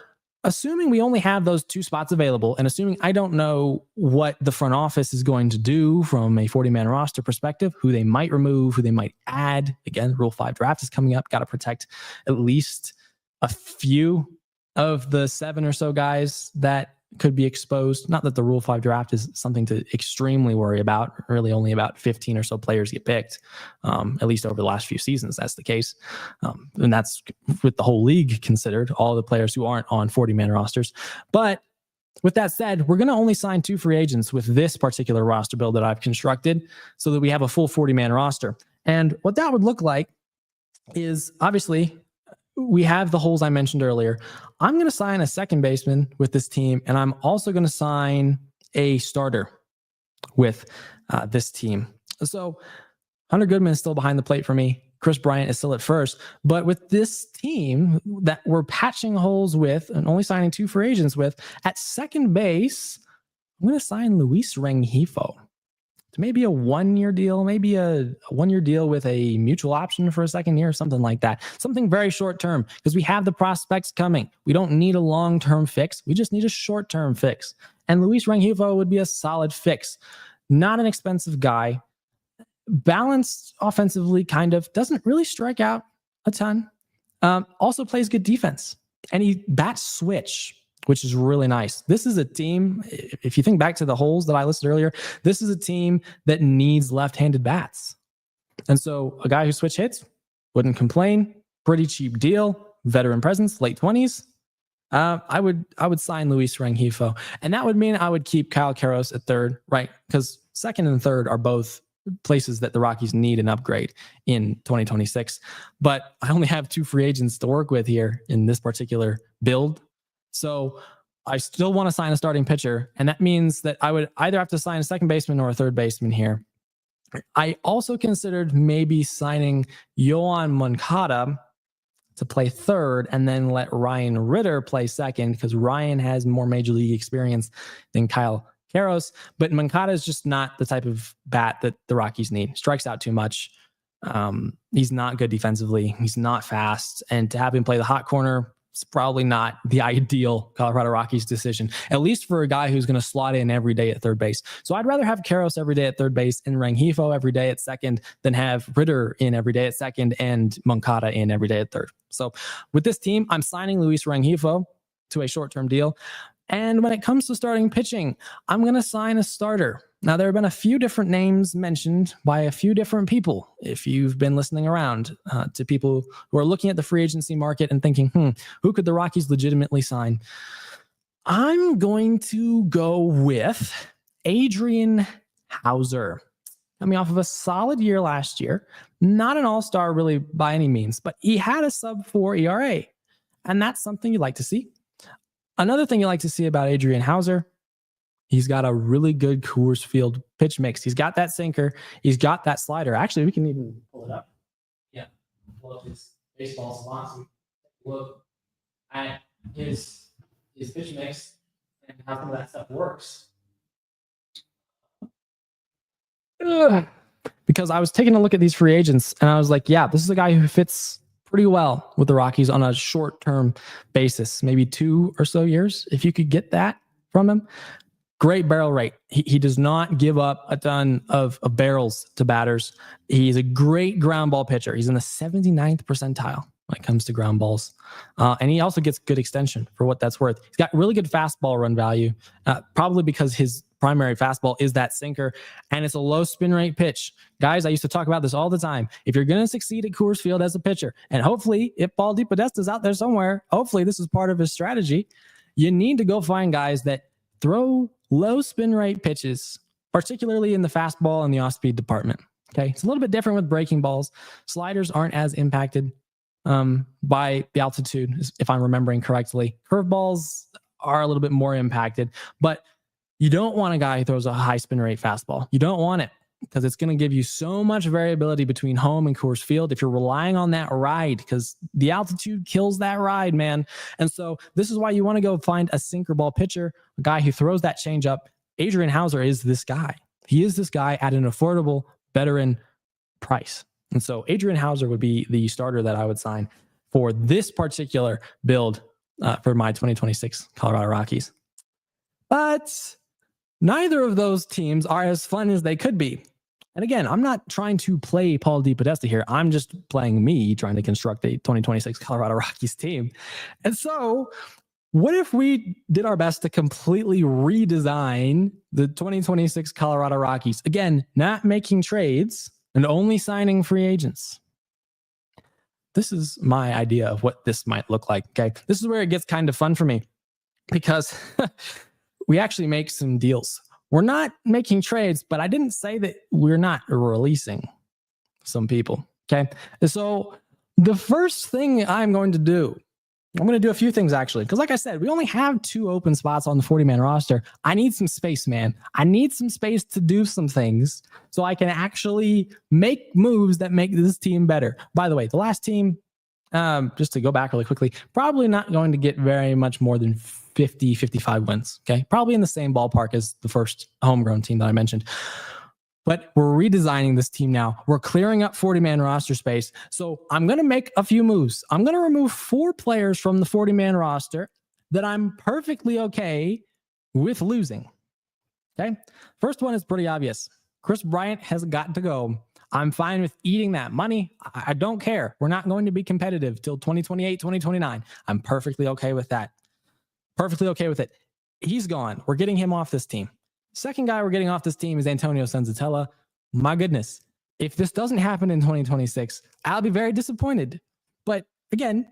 assuming we only have those 2 spots available, and assuming I don't know what the front office is going to do from a 40-man roster perspective, who they might remove, who they might add. Again, Rule 5 draft is coming up. Got to protect at least a few of the 7 or so guys that could be exposed. Not that the Rule 5 draft is something to extremely worry about. Really only about 15 or so players get picked, at least over the last few seasons. That's the case. And that's with the whole league considered, all the players who aren't on 40-man rosters. But with that said, we're going to only sign 2 free agents with this particular roster build that I've constructed so that we have a full 40-man roster. And what that would look like is obviously we have the holes I mentioned earlier. I'm going to sign a second baseman with this team, and I'm also going to sign a starter with this team. So Hunter Goodman is still behind the plate for me. Chris Bryant is still at first. But with this team that we're patching holes with and only signing 2 free agents with, at second base, I'm going to sign Luis Rengifo. Maybe a 1-year deal, maybe a 1-year deal with a mutual option for a second year, something like that. Something very short term, because we have the prospects coming. We don't need a long-term fix. We just need a short-term fix. And Luis Rengifo would be a solid fix. Not an expensive guy. Balanced offensively, kind of. Doesn't really strike out a ton. Also plays good defense. And he bats switch, which is really nice. This is a team, if you think back to the holes that I listed earlier, this is a team that needs left-handed bats. And so a guy who switch hits, wouldn't complain, pretty cheap deal, veteran presence, late 20s. I would sign Luis Rengifo. And that would mean I would keep Kyle Karros at third, right? Because second and third are both places that the Rockies need an upgrade in 2026. But I only have 2 free agents to work with here in this particular build. So I still want to sign a starting pitcher. And that means that I would either have to sign a second baseman or a third baseman here. I also considered maybe signing Yoan Moncada to play third and then let Ryan Ritter play second, because Ryan has more major league experience than Kyle Karros. But Moncada is just not the type of bat that the Rockies need. Strikes out too much. He's not good defensively. He's not fast. And to have him play the hot corner, it's probably not the ideal Colorado Rockies decision, at least for a guy who's going to slot in every day at third base. So I'd rather have Karros every day at third base and Rengifo every day at second than have Ritter in every day at second and Moncada in every day at third. So with this team, I'm signing Luis Rengifo to a short-term deal. And when it comes to starting pitching, I'm going to sign a starter. Now, there have been a few different names mentioned by a few different people. If you've been listening around to people who are looking at the free agency market and thinking, who could the Rockies legitimately sign? I'm going to go with Adrian Hauser. Coming off of a solid year last year, not an all-star really by any means, but he had a sub-4 ERA. And that's something you like to see. Another thing you like to see about Adrian Hauser, He's got a really good Coors Field pitch mix. He's got that sinker. He's got that slider. Actually, we can even pull it up. Yeah, pull up his baseball slots. Look at his pitch mix and how some of that stuff works. Ugh. Because I was taking a look at these free agents and I was like, yeah, this is a guy who fits pretty well with the Rockies on a short-term basis, maybe 2 or so years. If you could get that from him, great barrel rate. He does not give up a ton of barrels to batters. He's a great ground ball pitcher. He's in the 79th percentile when it comes to ground balls. And he also gets good extension for what that's worth. He's got really good fastball run value, probably because his primary fastball is that sinker, and it's a low spin rate pitch. Guys, I used to talk about this all the time. If you're going to succeed at Coors Field as a pitcher, and hopefully if Paul DePodesta's out there somewhere, hopefully this is part of his strategy, you need to go find guys that throw low spin rate pitches, particularly in the fastball and the off-speed department. Okay, it's a little bit different with breaking balls. Sliders aren't as impacted by the altitude, if I'm remembering correctly. Curveballs are a little bit more impacted, but you don't want a guy who throws a high spin rate fastball. You don't want it because it's going to give you so much variability between home and Coors Field if you're relying on that ride, because the altitude kills that ride, man. And so this is why you want to go find a sinker ball pitcher, a guy who throws that changeup. Adrian Hauser is this guy. He is this guy at an affordable veteran price. And so Adrian Hauser would be the starter that I would sign for this particular build for my 2026 Colorado Rockies. But neither of those teams are as fun as they could be. And again, I'm not trying to play Paul DePodesta here. I'm just playing me, trying to construct a 2026 Colorado Rockies team. And so what if we did our best to completely redesign the 2026 Colorado Rockies? Again, not making trades and only signing free agents. This is my idea of what this might look like. Okay, this is where it gets kind of fun for me, because we actually make some deals. We're not making trades, but I didn't say that we're not releasing some people. Okay. So the first thing I'm going to do, I'm going to do a few things actually, because like I said, we only have 2 open spots on the 40-man roster. I need some space, man. I need some space to do some things so I can actually make moves that make this team better. By the way, the last team, just to go back really quickly, probably not going to get very much more than 50, 55 wins. Okay. Probably in the same ballpark as the first homegrown team that I mentioned. But we're redesigning this team now. We're clearing up 40-man roster space. So I'm going to make a few moves. I'm going to remove 4 players from the 40-man roster that I'm perfectly okay with losing. Okay. First one is pretty obvious. Chris Bryant has got to go. I'm fine with eating that money. I don't care. We're not going to be competitive till 2028, 2029. I'm perfectly okay with that. Perfectly okay with it. He's gone. We're getting him off this team. Second guy we're getting off this team is Antonio Senzatella. My goodness, if this doesn't happen in 2026, I'll be very disappointed. But again,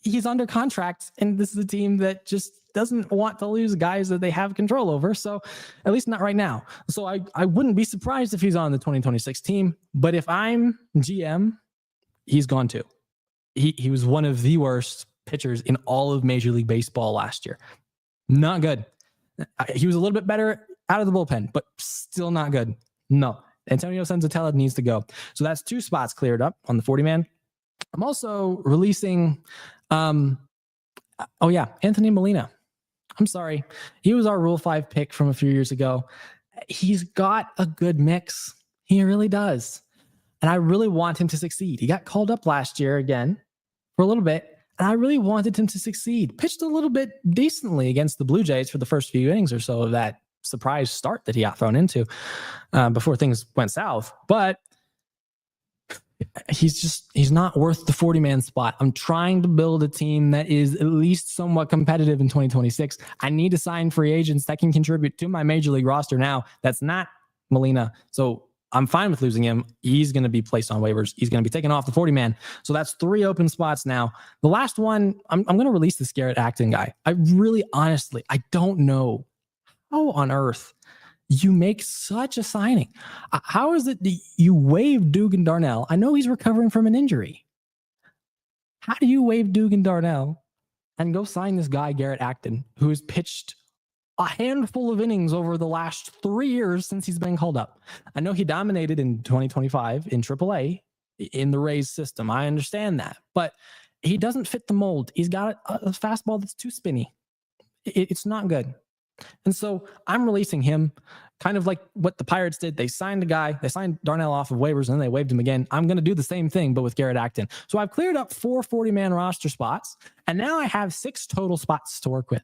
he's under contract, and this is a team that just doesn't want to lose guys that they have control over. So at least not right now. So I wouldn't be surprised if he's on the 2026 team. But if I'm GM, he's gone too. He was one of the worst pitchers in all of Major League Baseball last year. Not good. He was a little bit better out of the bullpen, but still not good. No, Antonio Senzatella needs to go. So that's 2 spots cleared up on the 40-man. I'm also releasing, Anthony Molina. I'm sorry. He was our Rule 5 pick from a few years ago. He's got a good mix. He really does. And I really want him to succeed. He got called up last year again for a little bit, and I really wanted him to succeed. Pitched a little bit decently against the Blue Jays for the first few innings or so of that surprise start that he got thrown into before things went south. But he's not worth the 40-man spot. I'm trying to build a team that is at least somewhat competitive in 2026. I need to sign free agents that can contribute to my Major League roster now. That's not Molina. So I'm fine with losing him. He's going to be placed on waivers. He's going to be taken off the 40-man. So that's 3 open spots now. The last one, I'm going to release this Garrett Acton guy. I really, honestly, I don't know how on earth you make such a signing. How is it that you waive Dugan Darnell? I know he's recovering from an injury. How do you waive Dugan Darnell and go sign this guy, Garrett Acton, who has pitched a handful of innings over the last 3 years since he's been called up. I know he dominated in 2025 in AAA in the Rays system. I understand that, but he doesn't fit the mold. He's got a fastball that's too spinny. It's not good. And so I'm releasing him kind of like what the Pirates did. They signed a guy, they signed Darnell off of waivers, and then they waived him again. I'm going to do the same thing, but with Garrett Acton. So I've cleared up 4 40-man roster spots, and now I have 6 total spots to work with.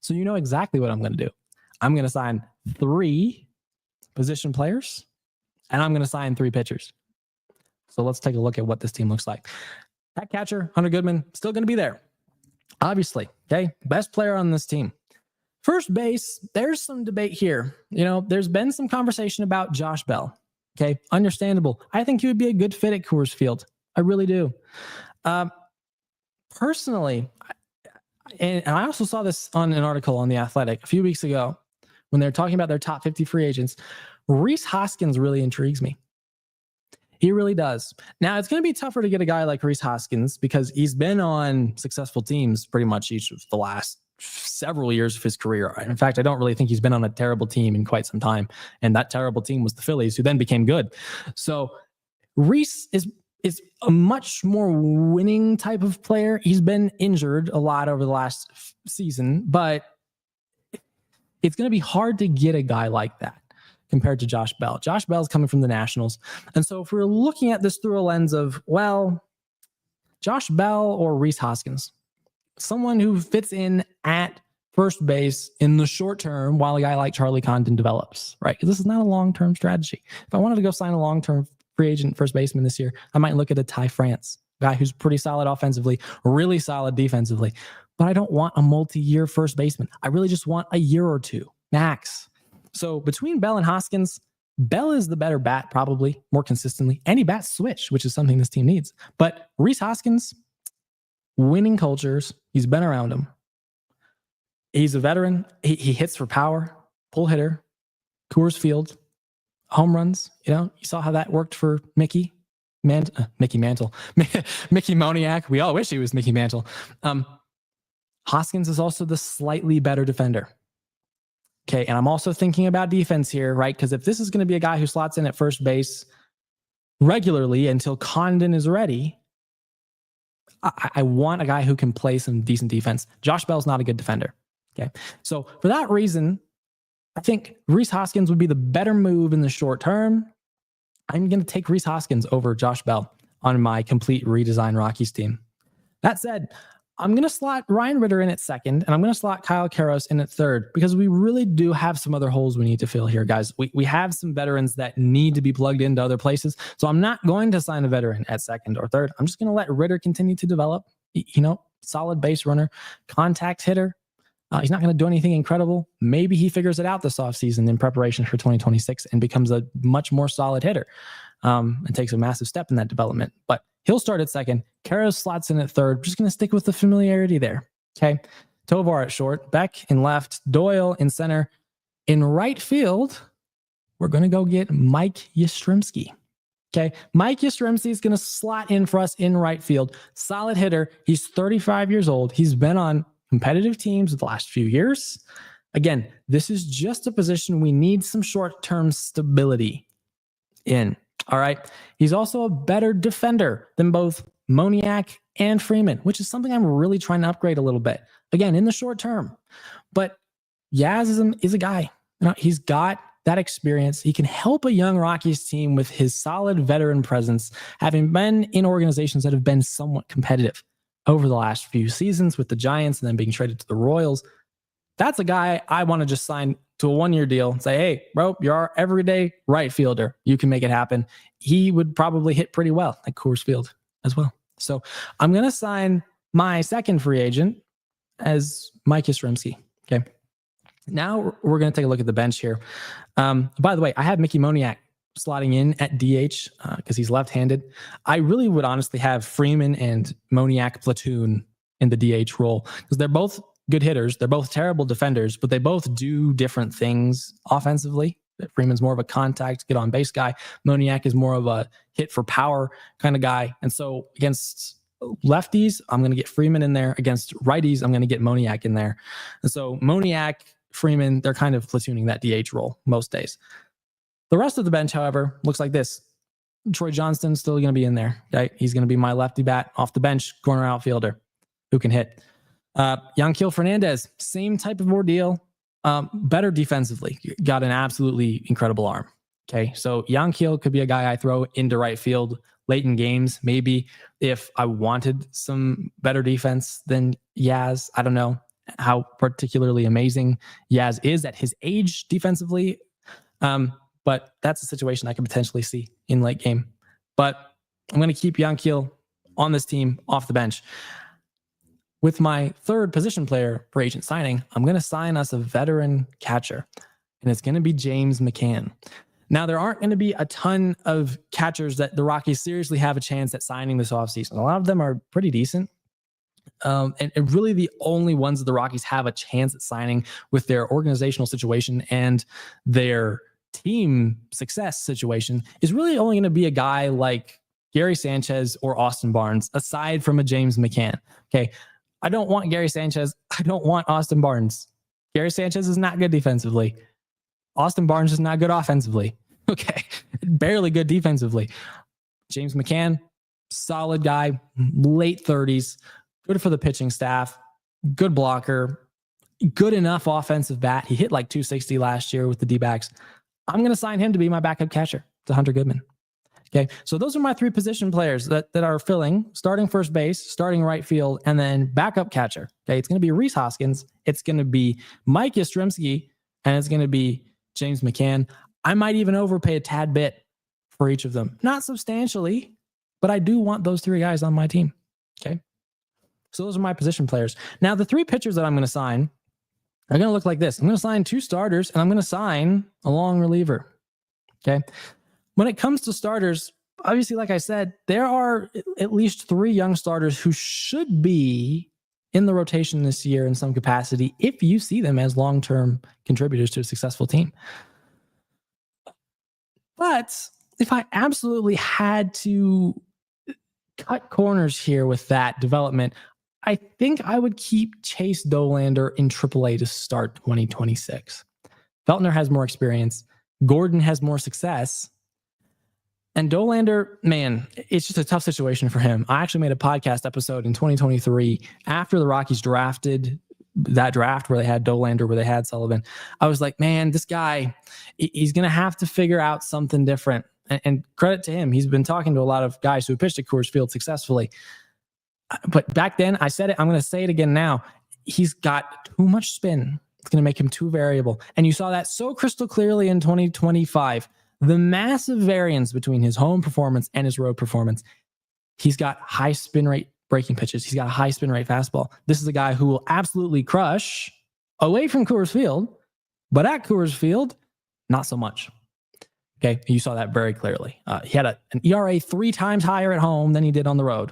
So you know exactly what I'm going to do. I'm going to sign 3 position players, and I'm going to sign 3 pitchers. So let's take a look at what this team looks like. That catcher, Hunter Goodman, still going to be there. Obviously, okay? Best player on this team. First base, there's some debate here. There's been some conversation about Josh Bell. Okay, understandable. I think he would be a good fit at Coors Field. I really do. Personally, and I also saw this on an article on The Athletic a few weeks ago when they were talking about their top 50 free agents. Rhys Hoskins really intrigues me. He really does. Now, it's going to be tougher to get a guy like Rhys Hoskins because he's been on successful teams pretty much each of the last several years of his career. In fact, I don't really think he's been on a terrible team in quite some time. And that terrible team was the Phillies, who then became good. So Rhys is a much more winning type of player. He's been injured a lot over the last season, but it's going to be hard to get a guy like that compared to Josh Bell. Josh Bell's coming from the Nationals. And so if we're looking at this through a lens of, well, Josh Bell or Rhys Hoskins, someone who fits in at first base in the short term while a guy like Charlie Condon develops, right? Because this is not a long-term strategy. If I wanted to go sign a long-term free agent first baseman this year, I might look at a Ty France, guy who's pretty solid offensively, really solid defensively. But I don't want a multi-year first baseman. I really just want a year or 2, max. So between Bell and Hoskins, Bell is the better bat, probably more consistently. And he bats switch, which is something this team needs. But Rhys Hoskins, winning cultures. He's been around them. He's a veteran. He hits for power, pull hitter, Coors Field, home runs. You saw how that worked for Mickey Mantle. Mickey Moniak. We all wish he was Mickey Mantle. Hoskins is also the slightly better defender. Okay, and I'm also thinking about defense here, right? Because if this is going to be a guy who slots in at first base regularly until Condon is ready, I want a guy who can play some decent defense. Josh Bell's not a good defender. Okay. So for that reason, I think Rhys Hoskins would be the better move in the short term. I'm going to take Rhys Hoskins over Josh Bell on my complete redesign Rockies team. That said, I'm going to slot Ryan Ritter in at second, and I'm going to slot Kyle Karros in at third because we really do have some other holes we need to fill here, guys. We have some veterans that need to be plugged into other places. So I'm not going to sign a veteran at second or third. I'm just going to let Ritter continue to develop, solid base runner, contact hitter. He's not going to do anything incredible. Maybe he figures it out this offseason in preparation for 2026 and becomes a much more solid hitter and takes a massive step in that development. But he'll start at second. Karros slots in at third. Just going to stick with the familiarity there. Okay. Tovar at short. Beck in left. Doyle in center. In right field, we're going to go get Mike Yastrzemski. Okay. Mike Yastrzemski is going to slot in for us in right field. Solid hitter. He's 35 years old. He's been on competitive teams the last few years. Again, this is just a position we need some short-term stability in. All right. He's also a better defender than both Moniak and Freeman, which is something I'm really trying to upgrade a little bit. Again, in the short term. But Yaz is a guy. He's got that experience. He can help a young Rockies team with his solid veteran presence, having been in organizations that have been somewhat competitive over the last few seasons with the Giants and then being traded to the Royals. That's a guy I want to just sign to a 1-year deal and say, hey, bro, you're our everyday right fielder. You can make it happen. He would probably hit pretty well at Coors Field as well. So I'm going to sign my second free agent as Mike Yastrzemski. Okay. Now we're going to take a look at the bench here. By the way, I have Mickey Moniak slotting in at DH because he's left-handed. I really would honestly have Freeman and Moniak platoon in the DH role because they're both good hitters. They're both terrible defenders, but they both do different things offensively. Freeman's more of a contact, get on base guy. Moniak is more of a hit for power kind of guy. And so against lefties, I'm going to get Freeman in there. Against righties, I'm going to get Moniak in there. And so Moniak, Freeman, they're kind of platooning that DH role most days. The rest of the bench, however, looks like this. Troy Johnston's still going to be in there. Okay? He's going to be my lefty bat off the bench, corner outfielder who can hit. Yanquiel Fernandez, same type of ordeal, better defensively. Got an absolutely incredible arm. Okay, so Yanquiel could be a guy I throw into right field late in games, maybe if I wanted some better defense than Yaz. I don't know how particularly amazing Yaz is at his age defensively, but that's a situation I could potentially see in late game. But I'm going to keep Yanquiel on this team off the bench. With my third position player for agent signing, I'm going to sign us a veteran catcher, and it's going to be James McCann. Now, there aren't going to be a ton of catchers that the Rockies seriously have a chance at signing this offseason. A lot of them are pretty decent. And really the only ones that the Rockies have a chance at signing with their organizational situation and their team success situation is really only going to be a guy like Gary Sanchez or Austin Barnes, aside from a James McCann. Okay. I don't want Gary Sanchez. I don't want Austin Barnes. Gary Sanchez is not good defensively. Austin Barnes is not good offensively. Okay. Barely good defensively. James McCann, solid guy, late 30s, good for the pitching staff, good blocker, good enough offensive bat. He hit like 260 last year with the D-backs. I'm going to sign him to be my backup catcher to Hunter Goodman. Okay, so those are my three position players that are filling, starting first base, starting right field, and then backup catcher. Okay, it's going to be Rhys Hoskins, it's going to be Mike Yastrzemski, and it's going to be James McCann. I might even overpay a tad bit for each of them. Not substantially, but I do want those three guys on my team. Okay, so those are my position players. Now, the three pitchers that I'm going to sign are going to look like this. I'm going to sign two starters, and I'm going to sign a long reliever. Okay. When it comes to starters, obviously, like I said, there are at least three young starters who should be in the rotation this year in some capacity if you see them as long-term contributors to a successful team. But if I absolutely had to cut corners here with that development, I think I would keep Chase Dollander in AAA to start 2026. Feltner has more experience. Gordon has more success. And Dollander, man, it's just a tough situation for him. I actually made a podcast episode in 2023 after the Rockies drafted that draft where they had Dollander, where they had Sullivan. I was like, man, this guy, he's going to have to figure out something different. And credit to him. He's been talking to a lot of guys who pitched at Coors Field successfully. But back then, I said it, I'm going to say it again now. He's got too much spin. It's going to make him too variable. And you saw that so crystal clearly in 2025. The massive variance between his home performance and his road performance. He's got high spin rate breaking pitches. He's got a high spin rate fastball. This is a guy who will absolutely crush away from Coors Field, but at Coors Field, not so much. Okay, you saw that very clearly. He had an ERA 3 times higher at home than he did on the road.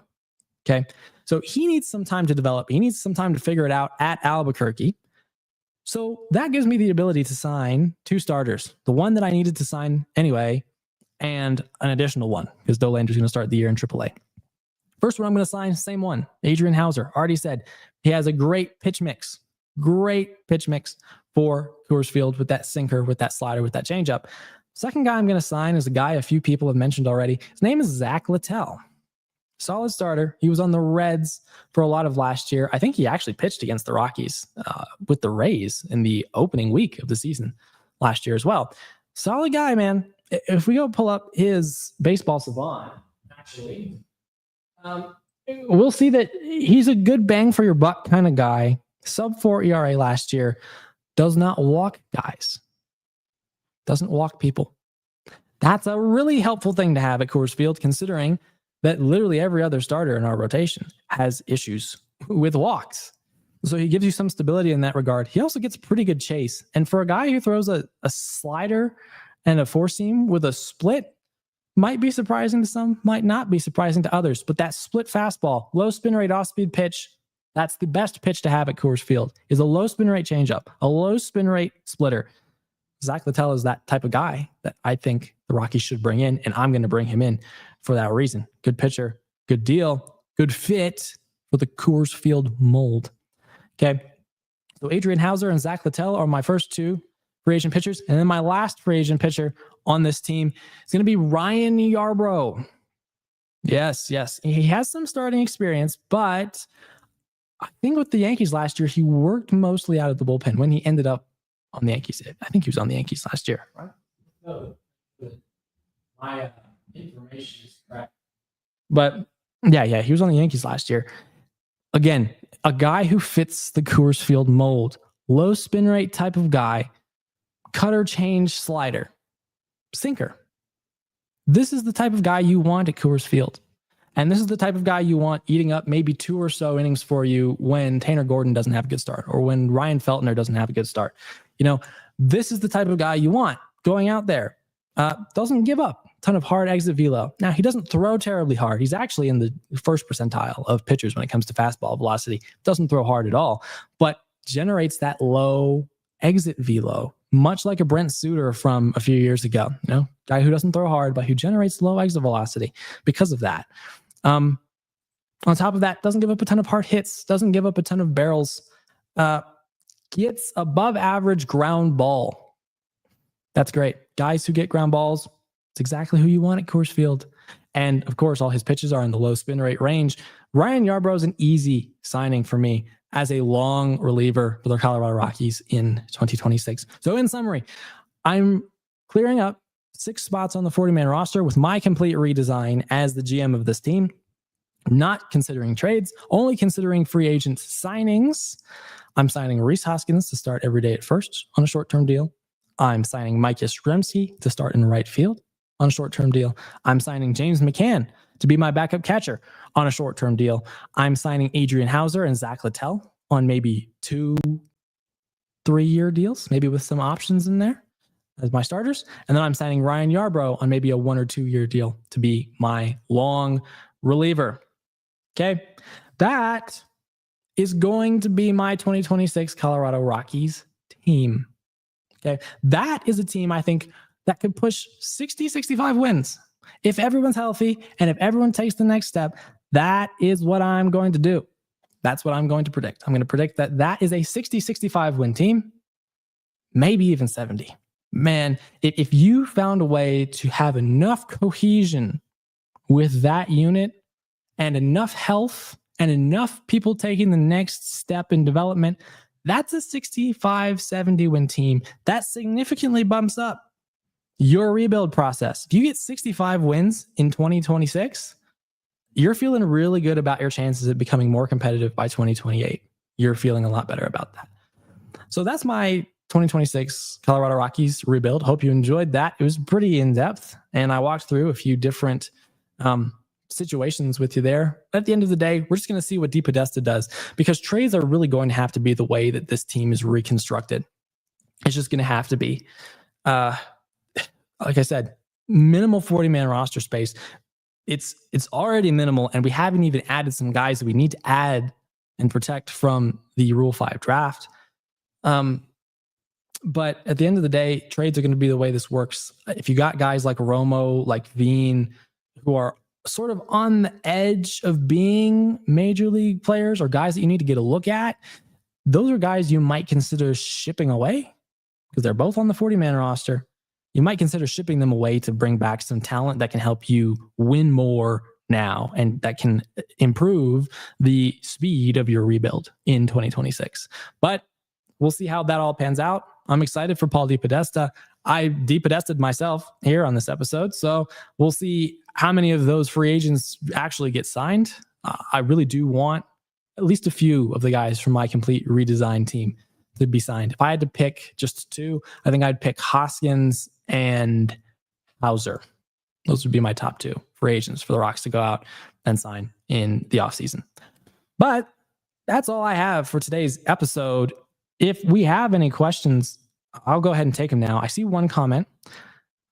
Okay, so he needs some time to develop. He needs some time to figure it out at Albuquerque. So that gives me the ability to sign two starters, the one that I needed to sign anyway, and an additional one because Dollander's going to start the year in AAA. First one I'm going to sign, same one, Adrian Hauser. Already said he has a great pitch mix for Coors Field with that sinker, with that slider, with that changeup. Second guy I'm going to sign is a guy a few people have mentioned already. His name is Zach Littell. Solid starter. He was on the Reds for a lot of last year. I think he actually pitched against the Rockies with the Rays in the opening week of the season last year as well. Solid guy, man. If we go pull up his baseball savant, actually, we'll see that he's a good bang for your buck kind of guy. Sub 4 ERA last year. Does not walk guys. Doesn't walk people. That's a really helpful thing to have at Coors Field, considering that literally every other starter in our rotation has issues with walks. So he gives you some stability in that regard. He also gets pretty good chase. And for a guy who throws a slider and a four seam with a split, might be surprising to some, might not be surprising to others. But that split fastball, low spin rate off-speed pitch, that's the best pitch to have at Coors Field, is a low spin rate changeup, a low spin rate splitter. Zach Littell is that type of guy that I think the Rockies should bring in, and I'm going to bring him in for that reason. Good pitcher, good deal, good fit for the Coors Field mold. Okay, So Adrian Hauser and Zach Littell are my first two free agent pitchers. And then my last free agent pitcher on this team is going to be Ryan Yarbrough. Yes. He has some starting experience, but I think with the Yankees last year, he worked mostly out of the bullpen when he ended up on the Yankees. I think he was on the Yankees last year. Right? No, my information is correct. But yeah, he was on the Yankees last year. Again, a guy who fits the Coors Field mold. Low spin rate type of guy. Cutter, change, slider. Sinker. This is the type of guy you want at Coors Field. And this is the type of guy you want eating up maybe 2 or so innings for you when Tanner Gordon doesn't have a good start or when Ryan Feltner doesn't have a good start. This is the type of guy you want going out there. Doesn't give up a ton of hard exit velo. Now, he doesn't throw terribly hard. He's actually in the first percentile of pitchers when it comes to fastball velocity. Doesn't throw hard at all, but generates that low exit velo, much like a Brent Suter from a few years ago. Guy who doesn't throw hard, but who generates low exit velocity because of that. On top of that, doesn't give up a ton of hard hits, doesn't give up a ton of barrels, gets above average ground ball. That's great. Guys who get ground balls, it's exactly who you want at Coors Field. And of course, all his pitches are in the low spin rate range. Ryan Yarbrough is an easy signing for me as a long reliever for the Colorado Rockies in 2026. So in summary, I'm clearing up 6 spots on the 40-man roster with my complete redesign as the GM of this team, not considering trades, only considering free agent signings. I'm signing Rhys Hoskins to start every day at first on a short-term deal. I'm signing Mike Yastrzemski to start in right field on a short-term deal. I'm signing James McCann to be my backup catcher on a short-term deal. I'm signing Adrian Hauser and Zach Littell on maybe 2-3-year deals, maybe with some options in there as my starters. And then I'm signing Ryan Yarbrough on maybe a 1 or 2 year deal to be my long reliever. Okay. That is going to be my 2026 Colorado Rockies team. Okay. That is a team I think that could push 60, 65 wins. If everyone's healthy and if everyone takes the next step, that is what I'm going to do. That's what I'm going to predict. I'm going to predict that is a 60, 65 win team, maybe even 70. Man, if you found a way to have enough cohesion with that unit and enough health and enough people taking the next step in development, that's a 65, 70 win team. That significantly bumps up your rebuild process. If you get 65 wins in 2026, you're feeling really good about your chances of becoming more competitive by 2028. You're feeling a lot better about that. So that's my 2026 Colorado Rockies rebuild. Hope you enjoyed that. It was pretty in-depth, and I walked through a few different situations with you there. At the end of the day, we're just going to see what DePodesta does, because trades are really going to have to be the way that this team is reconstructed. It's just going to have to be. Like I said, minimal 40-man roster space. It's already minimal, and we haven't even added some guys that we need to add and protect from the Rule 5 draft. But at the end of the day, trades are going to be the way this works. If you got guys like Romo, like Veen, who are sort of on the edge of being major league players, or guys that you need to get a look at, those are guys you might consider shipping away because they're both on the 40-man roster. You might consider shipping them away to bring back some talent that can help you win more now and that can improve the speed of your rebuild in 2026. But we'll see how that all pans out. I'm excited for Paul DePodesta. I DePodested myself here on this episode, so we'll see how many of those free agents actually get signed. I really do want at least a few of the guys from my complete redesign team to be signed. If I had to pick just 2, I think I'd pick Hoskins and Hauser. Those would be my top 2 free agents for the Rocks to go out and sign in the offseason. But that's all I have for today's episode. If we have any questions, I'll go ahead and take them now. I see one comment.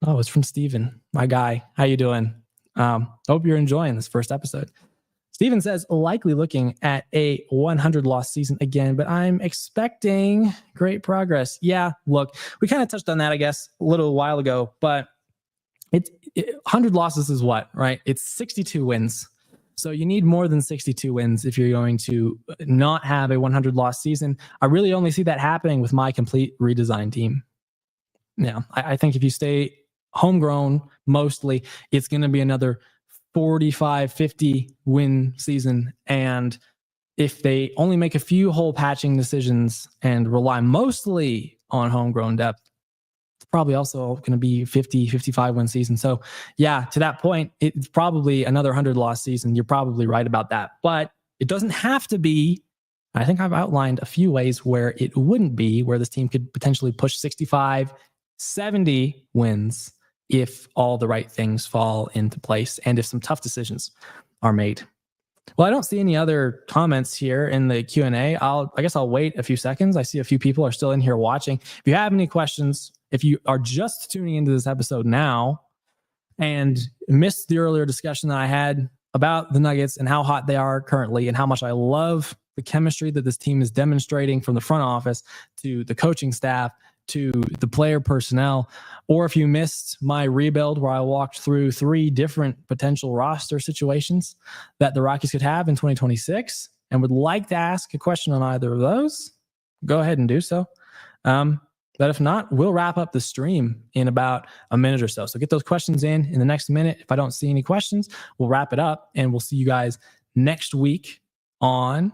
Oh, it's from Steven, my guy. How you doing? Hope you're enjoying this first episode. Steven says, likely looking at a 100-loss season again, but I'm expecting great progress. Yeah, look, we kind of touched on that, I guess, a little while ago, but 100 losses is what, right? It's 62 wins. So you need more than 62 wins if you're going to not have a 100 loss season. I really only see that happening with my complete redesign team. Yeah, I think if you stay homegrown mostly, it's going to be another 45, 50 win season. And if they only make a few hole patching decisions and rely mostly on homegrown depth, it's probably also going to be 50, 55 win season. So yeah, to that point, it's probably another 100 loss season. You're probably right about that, but it doesn't have to be. I think I've outlined a few ways where it wouldn't be, where this team could potentially push 65, 70 wins if all the right things fall into place and if some tough decisions are made. Well, I don't see any other comments here in the Q&A. I guess I'll wait a few seconds. I see a few people are still in here watching. If you have any questions, if you are just tuning into this episode now and missed the earlier discussion that I had about the Nuggets and how hot they are currently and how much I love the chemistry that this team is demonstrating from the front office to the coaching staff to the player personnel, or if you missed my rebuild where I walked through 3 different potential roster situations that the Rockies could have in 2026 and would like to ask a question on either of those, go ahead and do so. But if not, we'll wrap up the stream in about a minute or so. So get those questions in the next minute. If I don't see any questions, we'll wrap it up and we'll see you guys next week on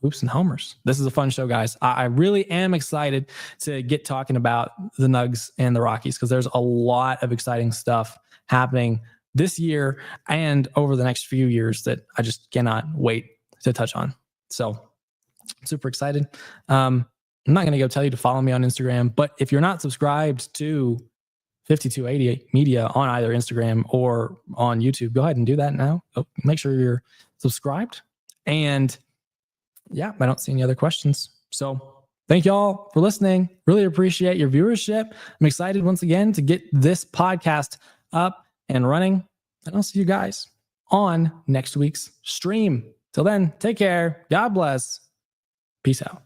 Hoops and Homers. This is a fun show, guys. I really am excited to get talking about the Nugs and the Rockies because there's a lot of exciting stuff happening this year and over the next few years that I just cannot wait to touch on. So I'm super excited. I'm not going to go tell you to follow me on Instagram, but if you're not subscribed to 5280 Media on either Instagram or on YouTube, go ahead and do that now. Make sure you're subscribed. And yeah, I don't see any other questions. So thank you all for listening. Really appreciate your viewership. I'm excited once again to get this podcast up and running. And I'll see you guys on next week's stream. Till then, take care. God bless. Peace out.